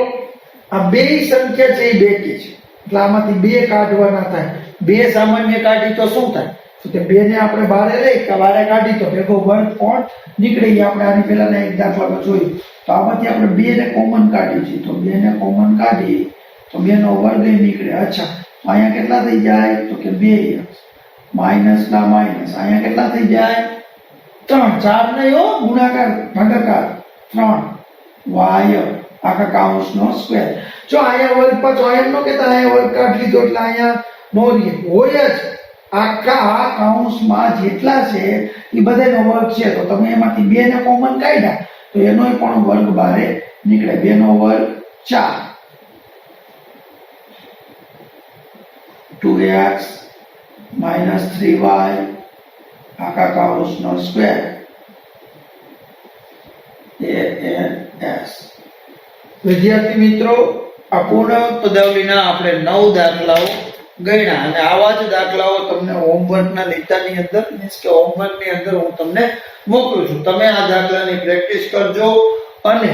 આ બે સંખ્યા છે એ બેકી છે એટલે આમાંથી બે કાઢવાના થાય. બે સામાન્ય કાઢી તો શું થાય? તો કે બે ને આપણે બારે લઈ કે બારે કાઢી તો ભેગો વર્ગ કોણ નીકળે. આપણે આની પહેલાના એક દાખલામાં જોયું. તો આમાંથી આપણે બે ને કોમન કાઢી છે તો બે ને કોમન કાઢી તો બે નો વર્ગ નીકળે. અચ્છા, અહીંયા કેટલા થઈ જાય? તો કે 2x માઈનસ ના માઈનસ અહીંયા કેટલા થઈ જાય? 3. 4 નહીં હો, ગુણાકાર ભાગાકાર 3y આખા કૌંસનો સ્ક્વેર. જો અહીંયા વર્ગ પાછો એમ ન કહેતા અહીંયા વર્ગ કાઢી લીધો એટલે અહીંયા નોરીએ હોય જ. આખા કૌંસમાં જેટલા છે એ બધાનો વર્ગ છે તો તમે એમાંથી બે ને કોમન કાઢ્યા તો એનો પણ વર્ગ બારે નીકળે. 2 નો વર્ગ 4, 2x - 3y આખા કૌંસનો સ્ક્વેર ans. વિદ્યાર્થી મિત્રો આ પૂર્ણ પદાવલીના આપણે 9 દાખલાઓ ગણ્યા અને આવા જ દાખલાઓ તમને હોમવર્કના લેતાની અંદર મીન્સ કે હોમવર્કની અંદર હું તમને મોકલું છું. તમે આ દાખલાની પ્રેક્ટિસ કરજો અને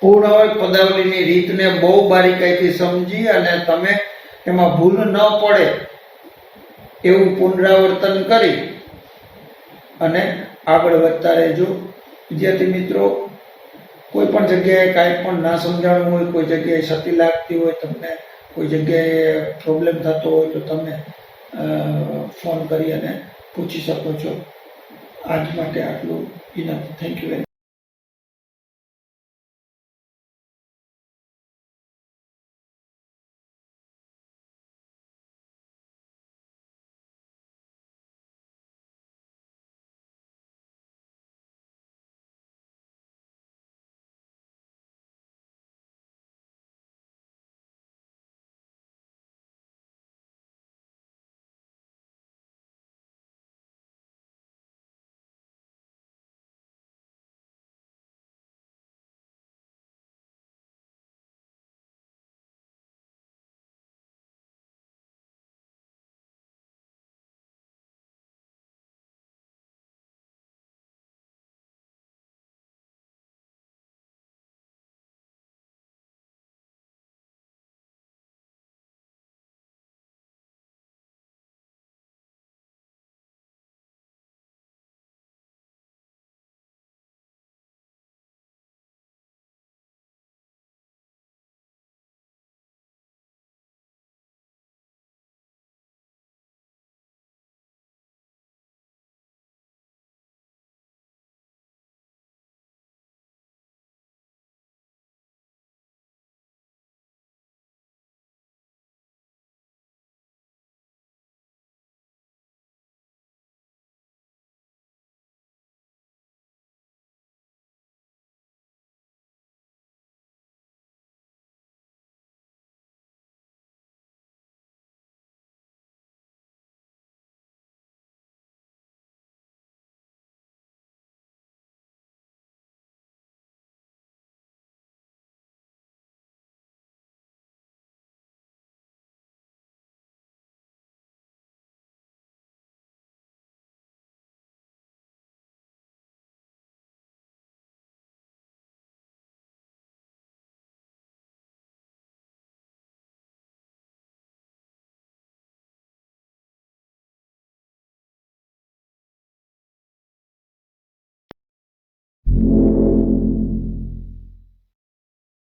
પૂર્ણ પદાવલીની રીતને બહુ બારીકાઈથી સમજી અને તમે એમાં ભૂલ ન પડે એવું પુનરાવર્તન કરી અને આગળ વધતા રહેજો. વિદ્યાર્થી મિત્રો કોઈ પણ જગ્યાએ કાંઈ પણ ના સમજાણું હોય, કોઈ જગ્યાએ ક્ષતિ લાગતી હોય, તમને કોઈ જગ્યાએ પ્રોબ્લેમ થતો હોય તો તમે ફોન કરી અને પૂછી શકો છો. આજ માટે આટલું enough. Thank you very much.